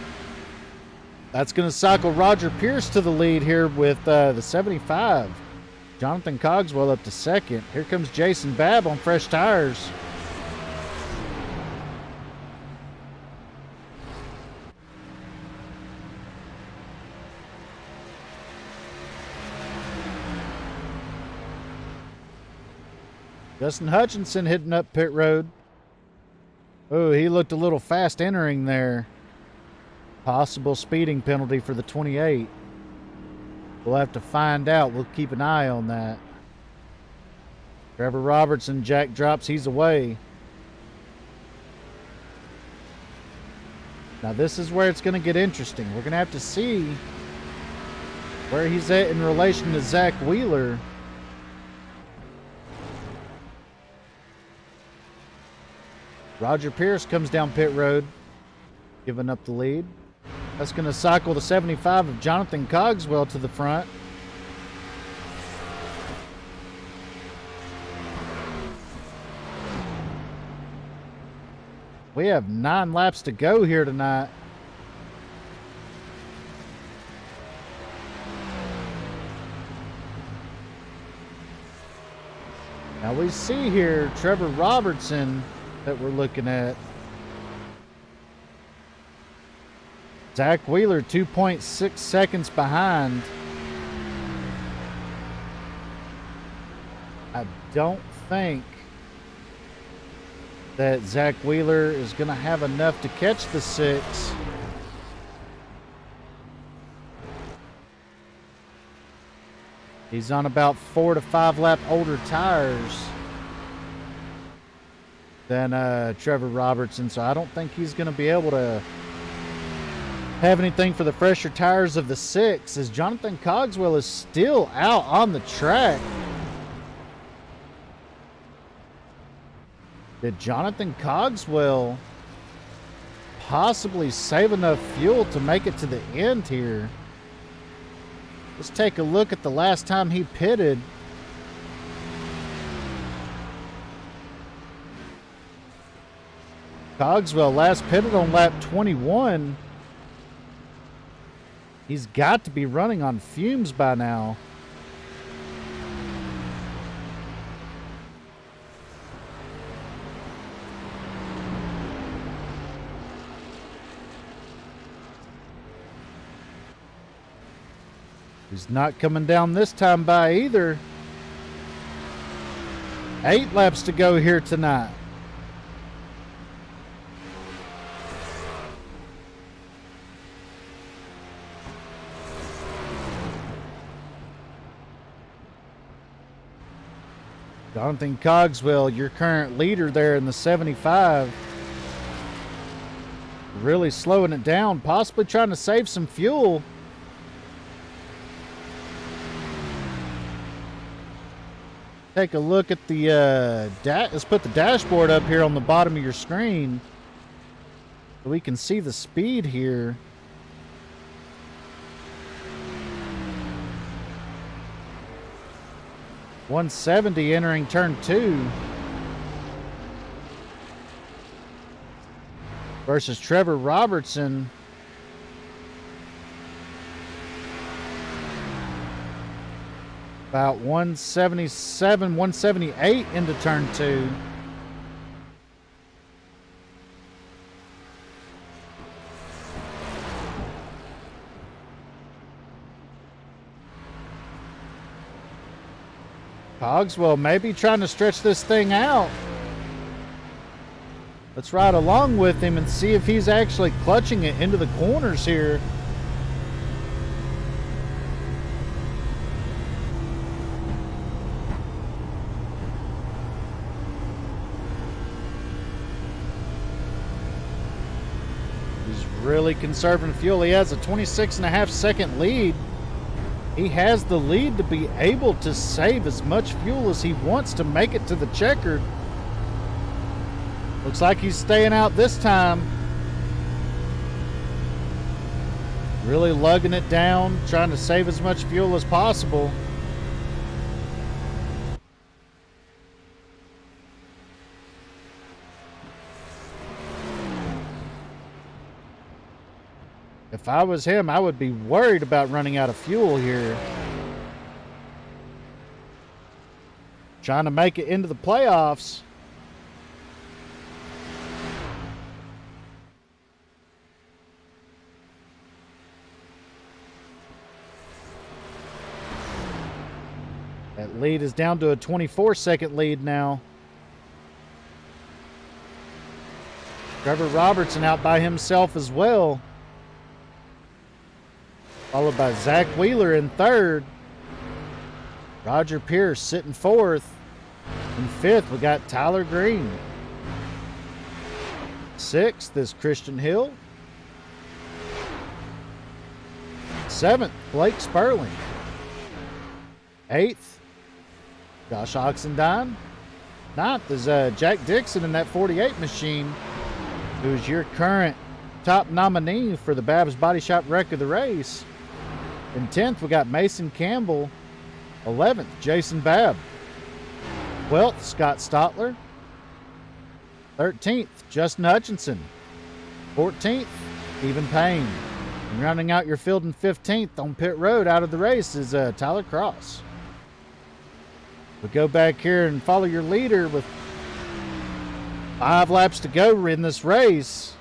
That's going to cycle Roger Pierce to the lead here with the 75. Jonathan Cogswell up to second. Here comes Jason Babb on fresh tires. Justin Hutchinson hitting up pit road. Oh, he looked a little fast entering there. Possible speeding penalty for the 28. We'll have to find out. We'll keep an eye on that. Trevor Robertson, jack drops, he's away. Now this is where it's going to get interesting. We're going to have to see where he's at in relation to Zach Wheeler. Roger Pierce comes down pit road, giving up the lead. That's going to cycle the 75 of Jonathan Cogswell to the front. We have 9 laps to go here tonight. Now we see here Trevor Robertson that we're looking at. Zach Wheeler 2.6 seconds behind. I don't think that Zach Wheeler is going to have enough to catch the 6. He's on about 4 to 5 lap older tires than Trevor Robertson, so I don't think he's going to be able to have anything for the fresher tires of the 6, as Jonathan Cogswell is still out on the track. Did Jonathan Cogswell possibly save enough fuel to make it to the end here? Let's take a look at the last time he pitted. Cogswell last pitted on lap 21. He's got to be running on fumes by now. He's not coming down this time by either. 8 laps to go here tonight. Jonathan Cogswell, your current leader there in the 75. Really slowing it down, possibly trying to save some fuel. Take a look at the let's put the dashboard up here on the bottom of your screen so we can see the speed here. .170 entering turn 2 versus Trevor Robertson. About 177, 178 into turn 2. Cogswell maybe trying to stretch this thing out. Let's ride along with him and see if he's actually clutching it into the corners here. Really conserving fuel. He has a 26.5 second lead. He has the lead to be able to save as much fuel as he wants to make it to the checkered. Looks like he's staying out this time. Really lugging it down, trying to save as much fuel as possible. If I was him, I would be worried about running out of fuel here. Trying to make it into the playoffs. That lead is down to a 24-second lead now. Trevor Robertson out by himself as well. Followed by Zach Wheeler in 3rd. Roger Pierce sitting 4th. In 5th, we got Tyler Green. 6th is Christian Hill. 7th, Blake Sperling. 8th, Josh Oxendine. 9th is Jack Dixon in that 48 machine, who's your current top nominee for the Babb'S Body Shop Wreck of the Race. In 10th, we got Mason Campbell. 11th, Jason Babb. 12th, Scott Stotler. 13th, Justin Hutchinson. 14th, Stephen Payne. And rounding out your field in 15th on pit road out of the race is Tyler Cross. We go back here and follow your leader with 5 laps to go in this race.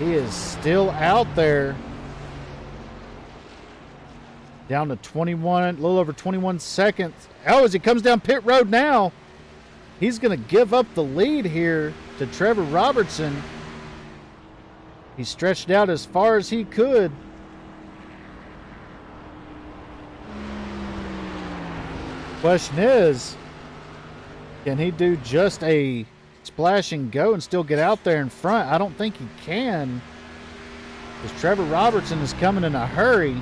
He is still out there. Down to 21, a little over 21 seconds. Oh, as he comes down pit road now, he's going to give up the lead here to Trevor Robertson. He stretched out as far as he could. Question is, can he do just a splash and go and still get out there in front? I don't think he can, because Trevor Robertson is coming in a hurry.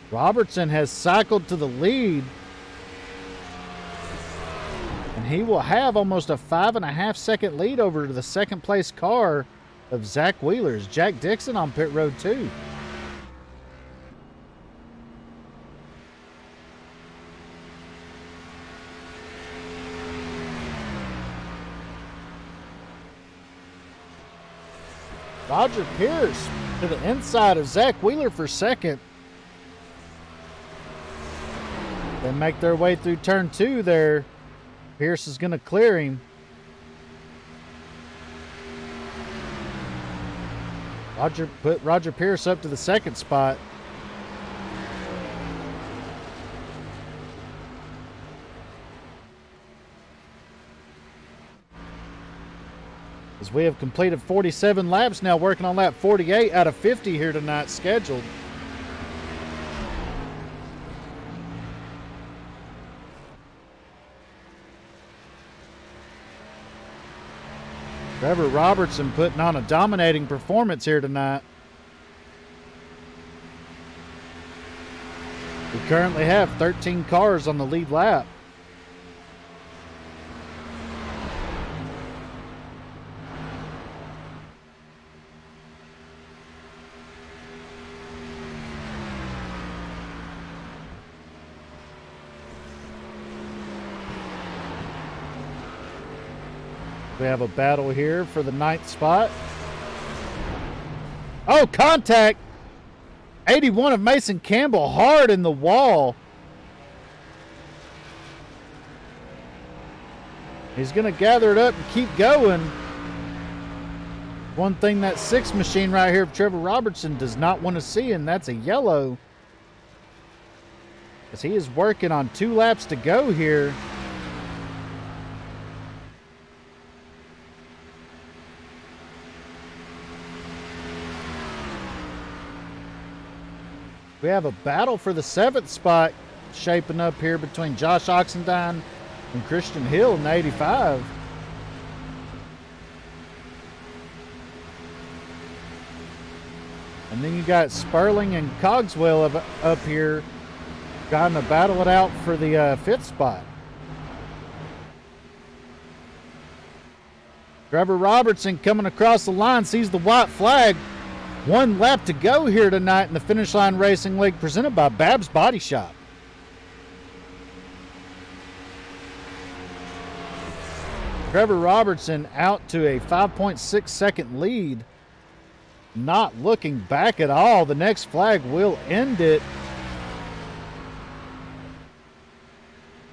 Robertson has cycled to the lead, and he will have almost a 5.5 second lead over to the second place car of Zach Wheeler's. Jack Dixon on pit road too. Roger Pierce to the inside of Zach Wheeler for second. They make their way through turn 2 there. Pierce is going to clear him. Put Roger Pierce up to the second spot. As we have completed 47 laps now, working on lap 48 out of 50 here tonight scheduled. Trevor Robertson putting on a dominating performance here tonight. We currently have 13 cars on the lead lap. We have a battle here for the 9th spot. Oh, contact! 81 of Mason Campbell hard in the wall. He's going to gather it up and keep going. One thing that 6 machine right here of Trevor Robertson does not want to see, and that's a yellow. As he is working on 2 laps to go here. We have a battle for the 7th spot shaping up here between Josh Oxendine and Christian Hill in the 85. And then you got Sperling and Cogswell up here trying to battle it out for the 5th spot. Trevor Robertson coming across the line, sees the white flag. 1 lap to go here tonight in the Finish Line Racing League presented by Babb'S Body Shop. Trevor Robertson out to a 5.6 second lead. Not looking back at all. The next flag will end it.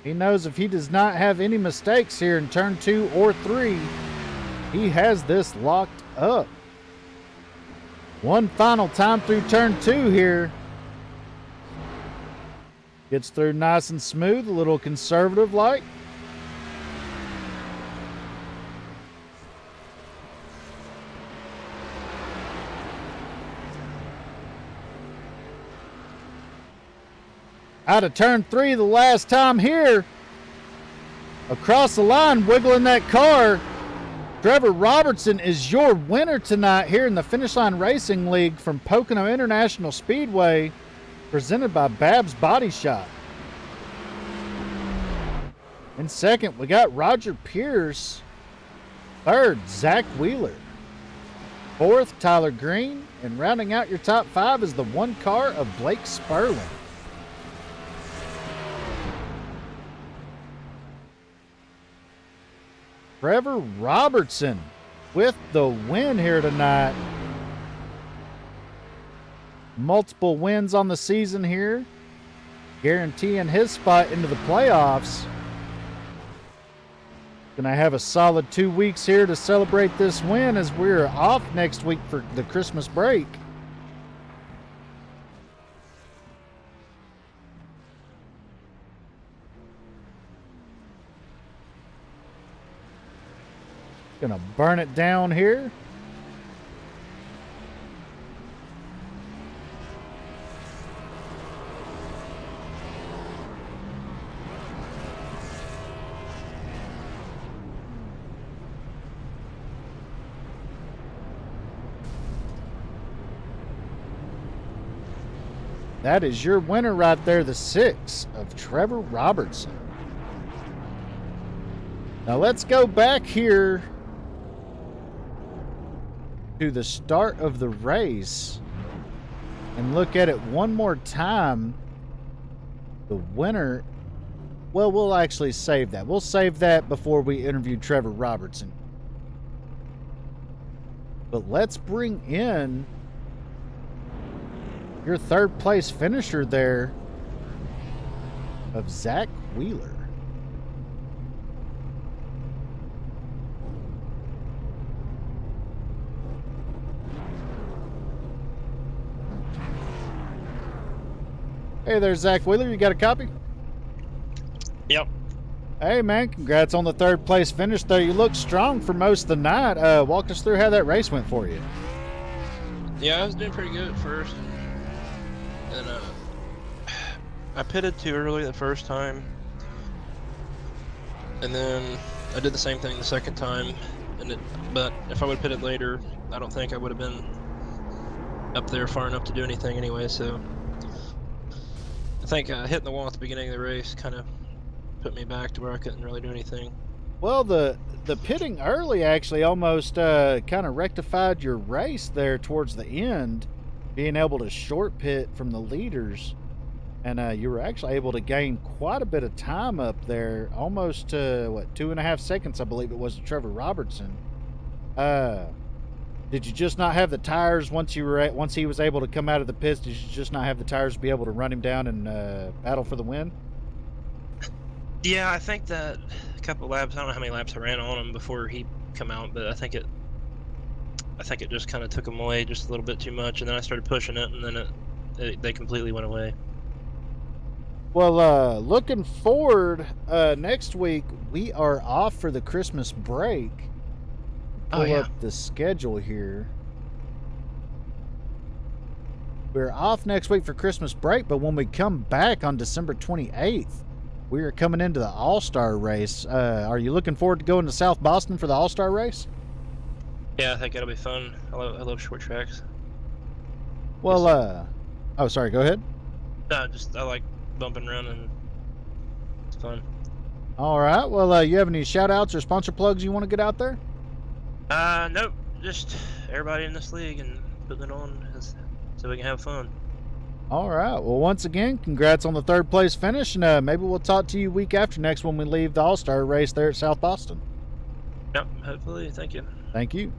He knows if he does not have any mistakes here in turn 2 or 3, he has this locked up. One final time through turn 2 here. Gets through nice and smooth, a little conservative like. Out of turn 3 the last time here. Across the line, wiggling that car. Trevor Robertson is your winner tonight here in the Finish Line Racing League from Pocono International Speedway, presented by Babb'S Body Shop. In second, we got Roger Pierce. Third, Zach Wheeler. Fourth, Tyler Green. And rounding out your top 5 is the 1 car of Blake Sperling. Trevor Robertson with the win here tonight. multiple wins on the season here, guaranteeing his spot into the playoffs. Gonna have a solid 2 weeks here to celebrate this win as we're off next week for the Christmas break. Gonna burn it down here. That is your winner right there, the 6 of Trevor Robertson. Now let's go back here to the start of the race and look at it one more time. The winner, well, we'll actually save that. We'll save that before we interview Trevor Robertson. But let's bring in your third place finisher there of Zach Wheeler. Hey there, Zach Wheeler. You got a copy? Yep. Hey, man. Congrats on the third place finish there. You look strong for most of the night. Walk us through how that race went for you. Yeah, I was doing pretty good at first. And I pitted too early the first time. And then I did the same thing the second time. But if I would have pitted later, I don't think I would have been up there far enough to do anything anyway. So I think hitting the wall at the beginning of the race kind of put me back to where I couldn't really do anything. Well, the pitting early actually almost kind of rectified your race there towards the end, being able to short pit from the leaders, and you were actually able to gain quite a bit of time up there, almost 2.5 seconds, I believe it was, to Trevor Robertson. Did you just not have the tires once he was able to come out of the pits? Did you just not have the tires to be able to run him down and battle for the win? Yeah, I think that a couple laps. I don't know how many laps I ran on him before he come out, but I think it just kind of took him away just a little bit too much, and then I started pushing it, and then they completely went away. Well, looking forward, next week we are off for the Christmas break. Pull up the schedule here. We're off next week for Christmas break, but when we come back on December 28th, we are coming into the All-Star race. Are you looking forward to going to South Boston for the All-Star race? Yeah, I think it'll be fun. I love short tracks. Well, oh, sorry, go ahead. No, I like bumping around, and it's fun. All right. Well, you have any shout-outs or sponsor plugs you want to get out there? Nope. Just everybody in this league and putting it on so we can have fun. All right. Well, once again, congrats on the third place finish, and maybe we'll talk to you week after next when we leave the All-Star race there at South Boston. Yep, hopefully. Thank you. Thank you.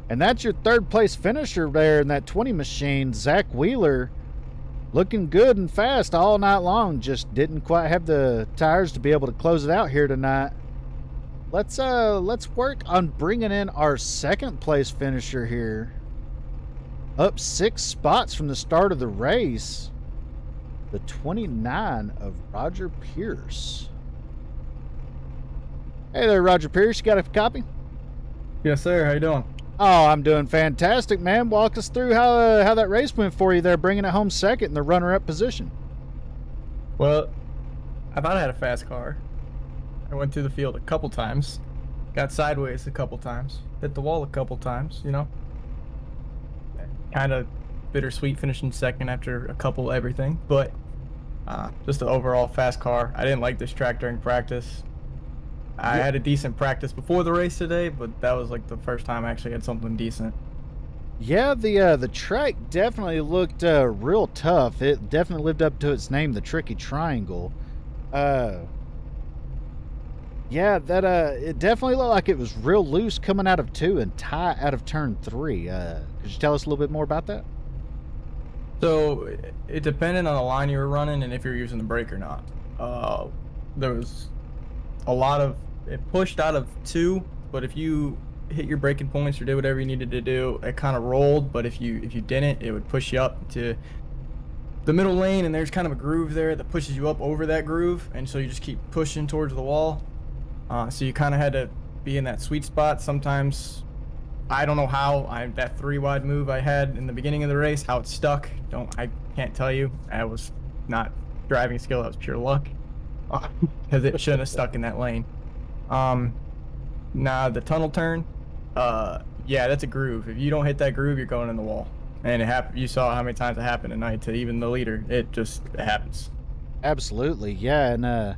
And that's your third place finisher there in that 20 machine, Zach Wheeler. Looking good and fast all night long. Just didn't quite have the tires to be able to close it out here tonight. Let's work on bringing in our second place finisher here. Up 6 spots from the start of the race. The 29 of Roger Pierce. Hey there, Roger Pierce. You got a copy? Yes, sir. How you doing? Oh, I'm doing fantastic, man. Walk us through how that race went for you there, bringing it home second in the runner-up position. Well, I thought I had a fast car. I went through the field a couple times, got sideways a couple times, hit the wall a couple times, you know. Kind of bittersweet finishing second after a couple everything, but just an overall fast car. I didn't like this track during practice. I had a decent practice before the race today, but that was like the first time I actually had something decent. Yeah, the track definitely looked real tough. It definitely lived up to its name, the Tricky Triangle. Yeah, that it definitely looked like it was real loose coming out of 2 and tight out of turn 3. Could you tell us a little bit more about that? So it depended on the line you were running and if you're using the brake or not. There was a lot of it pushed out of 2, but if you hit your braking points or did whatever you needed to do, it kind of rolled. But if you didn't, it would push you up to the middle lane, and there's kind of a groove there that pushes you up over that groove, and so you just keep pushing towards the wall. So you kind of had to be in that sweet spot. Sometimes I don't know how that 3-wide move I had in the beginning of the race, how it stuck. I can't tell you. I was not driving skill. That was pure luck, because it shouldn't have stuck in that lane. Now the tunnel turn, yeah, that's a groove. If you don't hit that groove, you're going in the wall. And it happened. You saw how many times it happened tonight to even the leader. It happens. Absolutely, yeah. And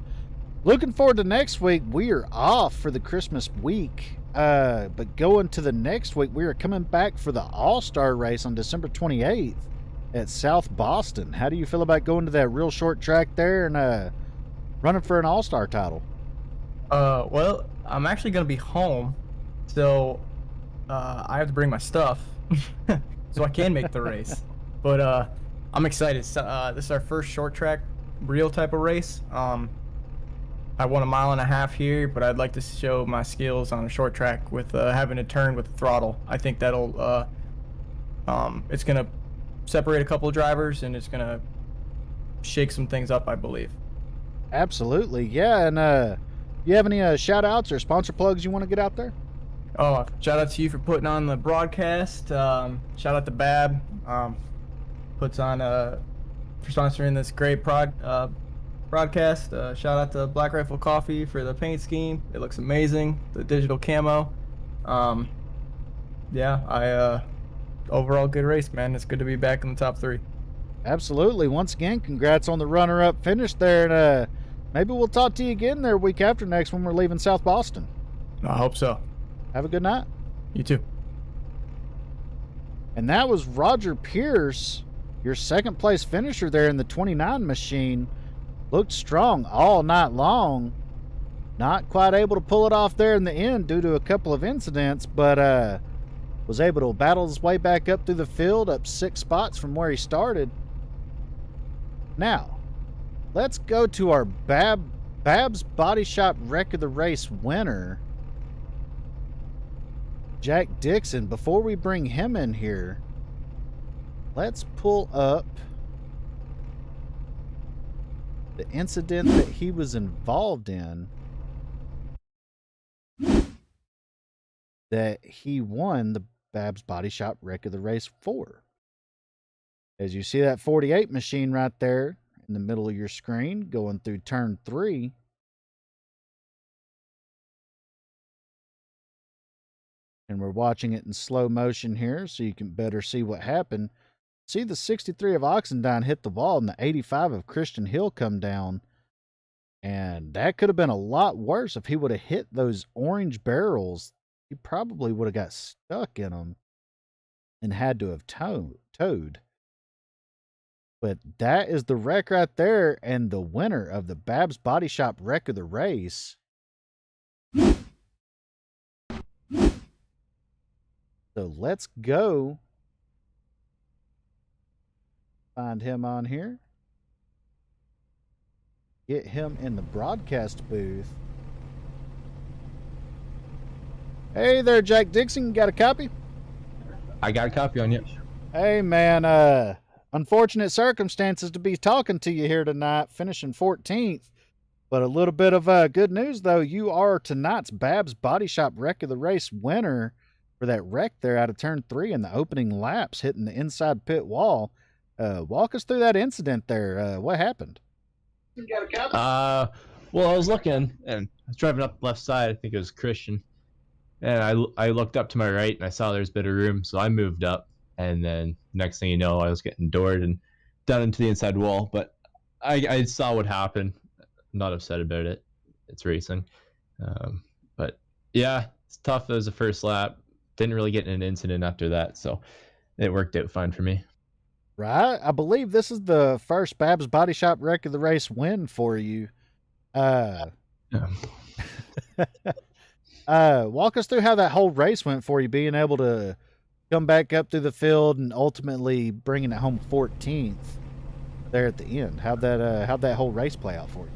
looking forward to next week. We are off for the Christmas week. But going to the next week, we are coming back for the All-Star race on December 28th at South Boston. How do you feel about going to that real short track there and running for an All-Star title? Well, I'm actually going to be home, so I have to bring my stuff so I can make the race. But I'm excited. So, this is our first short track real type of race. I won 1.5 miles here, but I'd like to show my skills on a short track with having to turn with the throttle. I think that'll it's gonna separate a couple of drivers, and it's gonna shake some things up, I believe. Absolutely, yeah. And you have any shout outs or sponsor plugs you want to get out there? Oh, shout out to you for putting on the broadcast. Shout out to Bab, puts on for sponsoring this great broadcast. Shout out to Black Rifle Coffee for the paint scheme. It looks amazing. The digital camo. Yeah, overall good race, man. It's good to be back in the top 3. Absolutely. Once again, congrats on the runner-up finish there, and maybe we'll talk to you again there week after next when we're leaving South Boston. I hope so. Have a good night. You too. And that was Roger Pierce, your second place finisher there in the 29 machine. Looked strong all night long. Not quite able to pull it off there in the end due to a couple of incidents, but was able to battle his way back up through the field, up 6 spots from where he started. Now, let's go to our Babb'S Body Shop Wreck of the Race winner, Jack Dixon. Before we bring him in here, let's pull up the incident that he was involved in that he won the Babb'S Body Shop Wreck of the Race for. As you see that 48 machine right there in the middle of your screen going through turn 3. And we're watching it in slow motion here so you can better see what happened. See the 63 of Oxendine hit the wall and the 85 of Christian Hill come down. And that could have been a lot worse if he would have hit those orange barrels. He probably would have got stuck in them and had to have towed. But that is the wreck right there and the winner of the Babb'S Body Shop Wreck of the Race. So let's go find him on here. Get him in the broadcast booth. Hey there, Jack Dixon. Got a copy? I got a copy on you. Hey, man. Unfortunate circumstances to be talking to you here tonight, finishing 14th. But a little bit of good news, though. You are tonight's Babb'S Body Shop Wreck of the Race winner for that wreck there out of turn 3 in the opening laps, hitting the inside pit wall. Walk us through that incident there. What happened? Well, I was looking, and I was driving up the left side. I think it was Christian. And I looked up to my right, and I saw there's a bit of room, so I moved up. And then next thing you know, I was getting doored and down into the inside wall. But I saw what happened. I'm not upset about it. It's racing. But yeah, it's tough. It was the first lap. Didn't really get in an incident after that, so it worked out fine for me. Right. I believe this is the first Babb'S Body Shop Wreck of the Race win for you. Yeah. Walk us through how that whole race went for you, being able to come back up through the field and ultimately bringing it home 14th there at the end. How'd that whole race play out for you?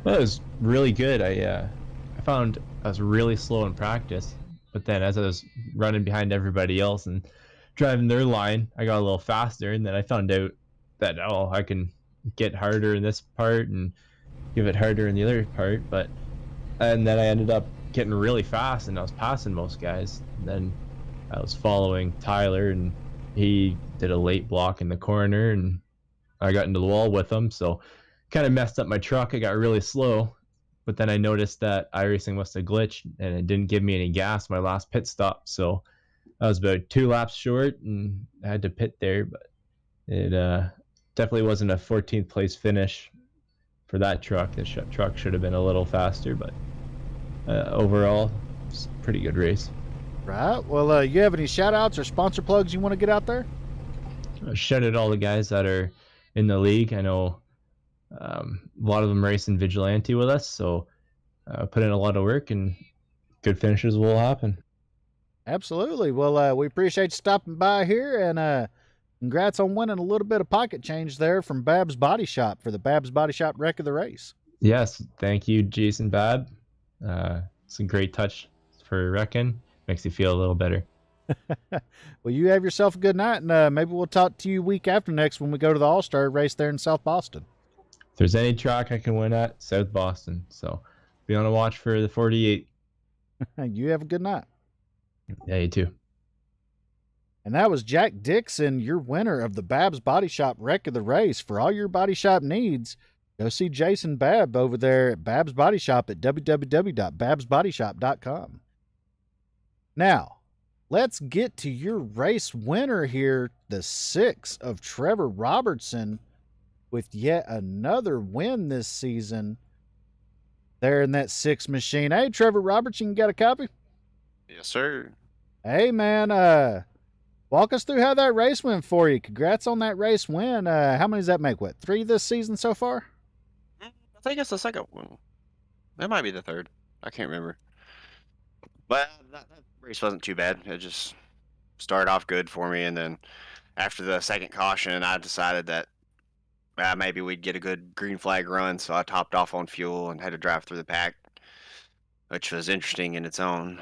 Well, it was really good. I found I was really slow in practice, but then as I was running behind everybody else and driving their line, I got a little faster, and then I found out that I can get harder in this part and give it harder in the other part. And then I ended up getting really fast, and I was passing most guys. And then I was following Tyler, and he did a late block in the corner, and I got into the wall with him, so kind of messed up my truck. I got really slow, but then I noticed that iRacing must have glitched, and it didn't give me any gas my last pit stop, so I was about 2 laps short, and I had to pit there. But it definitely wasn't a 14th place finish for that truck. The truck should have been a little faster, but overall, it's a pretty good race. Right. Well, you have any shout outs or sponsor plugs you want to get out there? Shout out all the guys that are in the league. I know a lot of them race in Vigilante with us, so put in a lot of work, and good finishes will happen. Absolutely. Well, we appreciate you stopping by here, and congrats on winning a little bit of pocket change there from Babb'S Body Shop for the Babb'S Body Shop wreck of the race. Yes, thank you, Jason Babb. It's a great touch for wrecking. Makes you feel a little better. Well, you have yourself a good night, and maybe we'll talk to you week after next when we go to the All-Star race there in South Boston. If there's any track I can win at, South Boston. So be on a watch for the 48. You have a good night. Yeah, you too. And that was Jack Dixon, your winner of the Babb'S Body Shop wreck of the race. For all your body shop needs, go see Jason Babb over there at Babb'S Body Shop at www.babbsbodyshop.com. Now, let's get to your race winner here, the 6 of Trevor Robertson, with yet another win this season there in that 6 machine. Hey, Trevor Robertson, you got a copy? Yes, sir. Hey, man, walk us through how that race went for you. Congrats on that race win. How many does that make? What, 3 this season so far? I think it's the second one. That might be the third. I can't remember. But that race wasn't too bad. It just started off good for me, and then after the second caution, I decided that maybe we'd get a good green flag run, so I topped off on fuel and had to drive through the pack, which was interesting in its own.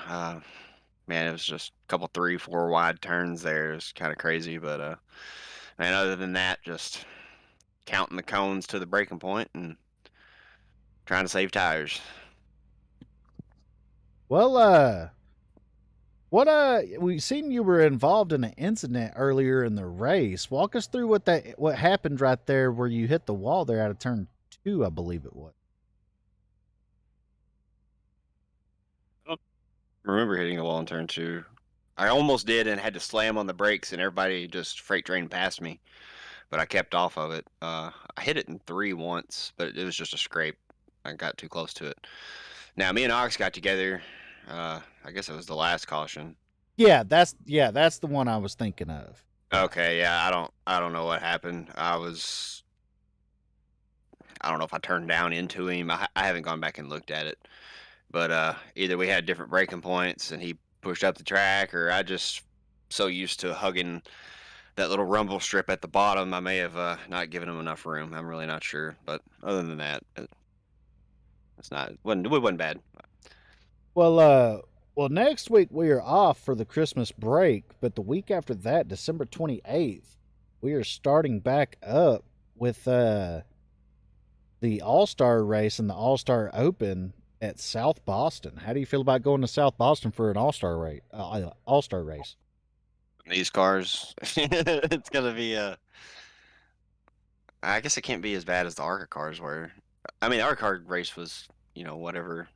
Man, it was just a couple 3-4 wide turns there. It was kind of crazy, but man, other than that, just counting the cones to the braking point and trying to save tires. Well, we seen you were involved in an incident earlier in the race. Walk us through what happened right there where you hit the wall there out of turn 2, I believe it was. I don't remember hitting the wall in turn 2. I almost did and had to slam on the brakes, and everybody just freight trained past me, but I kept off of it. I hit it in 3 once, but it was just a scrape. I got too close to it. Now, me and Ox got together. I guess it was the last caution. Yeah, that's the one I was thinking of. Okay, yeah, I don't know what happened. I don't know if I turned down into him. I haven't gone back and looked at it. But either we had different braking points and he pushed up the track, or I just so used to hugging that little rumble strip at the bottom, I may have not given him enough room. I'm really not sure. But other than that, it wasn't bad. Well, next week we are off for the Christmas break, but the week after that, December 28th, we are starting back up with the All-Star race and the All-Star Open at South Boston. How do you feel about going to South Boston for an All-Star race? These cars, it's gonna be I guess it can't be as bad as the ARCA cars were. I mean, the ARCA car race was, whatever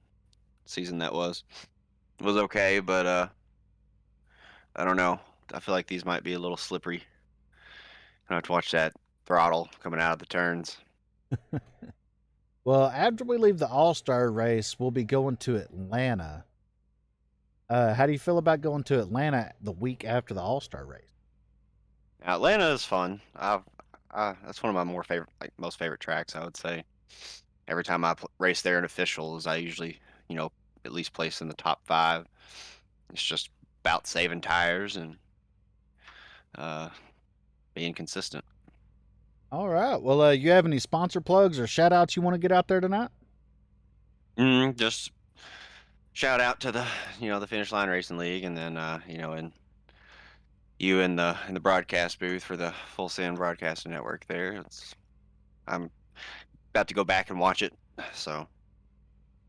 season that was okay, but I don't know. I feel like these might be a little slippery. I have to watch that throttle coming out of the turns. Well, after we leave the All-Star race, we'll be going to Atlanta. How do you feel about going to Atlanta the week after the All-Star race? Atlanta is fun. That's one of my most favorite tracks, I would say. Every time I race there in officials, I usually, at least place in the top 5. It's just about saving tires and being consistent. All right. Well, you have any sponsor plugs or shout outs you want to get out there tonight? Just shout out to the Finish Line Racing League, and then and you in the broadcast booth for the Full Send Broadcasting Network. There, I'm about to go back and watch it. So.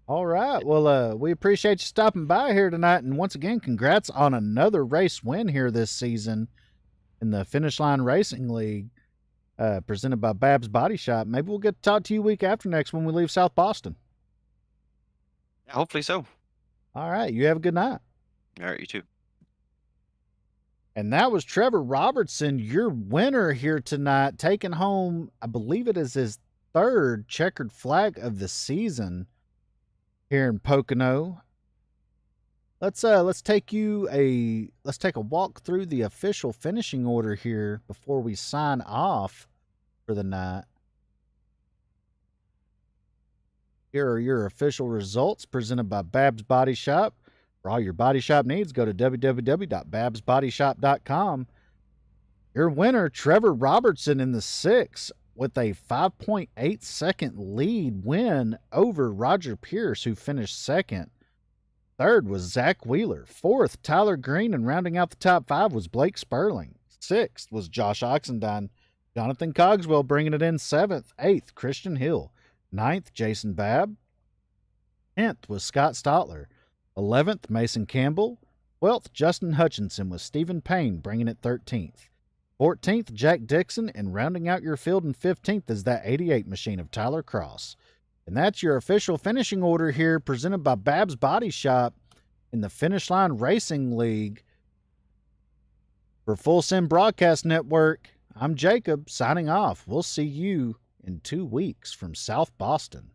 All right. Well, we appreciate you stopping by here tonight. And once again, congrats on another race win here this season in the Finish Line Racing League, presented by Babb'S Body Shop. Maybe we'll get to talk to you week after next when we leave South Boston. Yeah, hopefully so. All right. You have a good night. All right, you too. And that was Trevor Robertson, your winner here tonight, taking home, I believe it is his third checkered flag of the season here in Pocono. Let's take a walk through the official finishing order here before we sign off for the night. Here are your official results presented by Babb'S Body Shop. For all your body shop needs, go to www.babbsbodyshop.com. Your winner, Trevor Robertson, in the 6th with a 5.8 second lead win over Roger Pierce, who finished 2nd. 3rd was Zach Wheeler. 4th, Tyler Green, and rounding out the top 5 was Blake Sperling. 6th was Josh Oxendine. Jonathan Cogswell bringing it in 7th. 8th, Christian Hill. 9th, Jason Babb. 10th was Scott Stotler. 11th, Mason Campbell. 12th, Justin Hutchinson, with Stephen Payne bringing it 13th. 14th, Jack Dixon, and rounding out your field in 15th is that 88 machine of Tyler Cross. And that's your official finishing order here, presented by Babb'S Body Shop in the Finish Line Racing League. For Full Send Broadcast Network, I'm Jacob, signing off. We'll see you in 2 weeks from South Boston.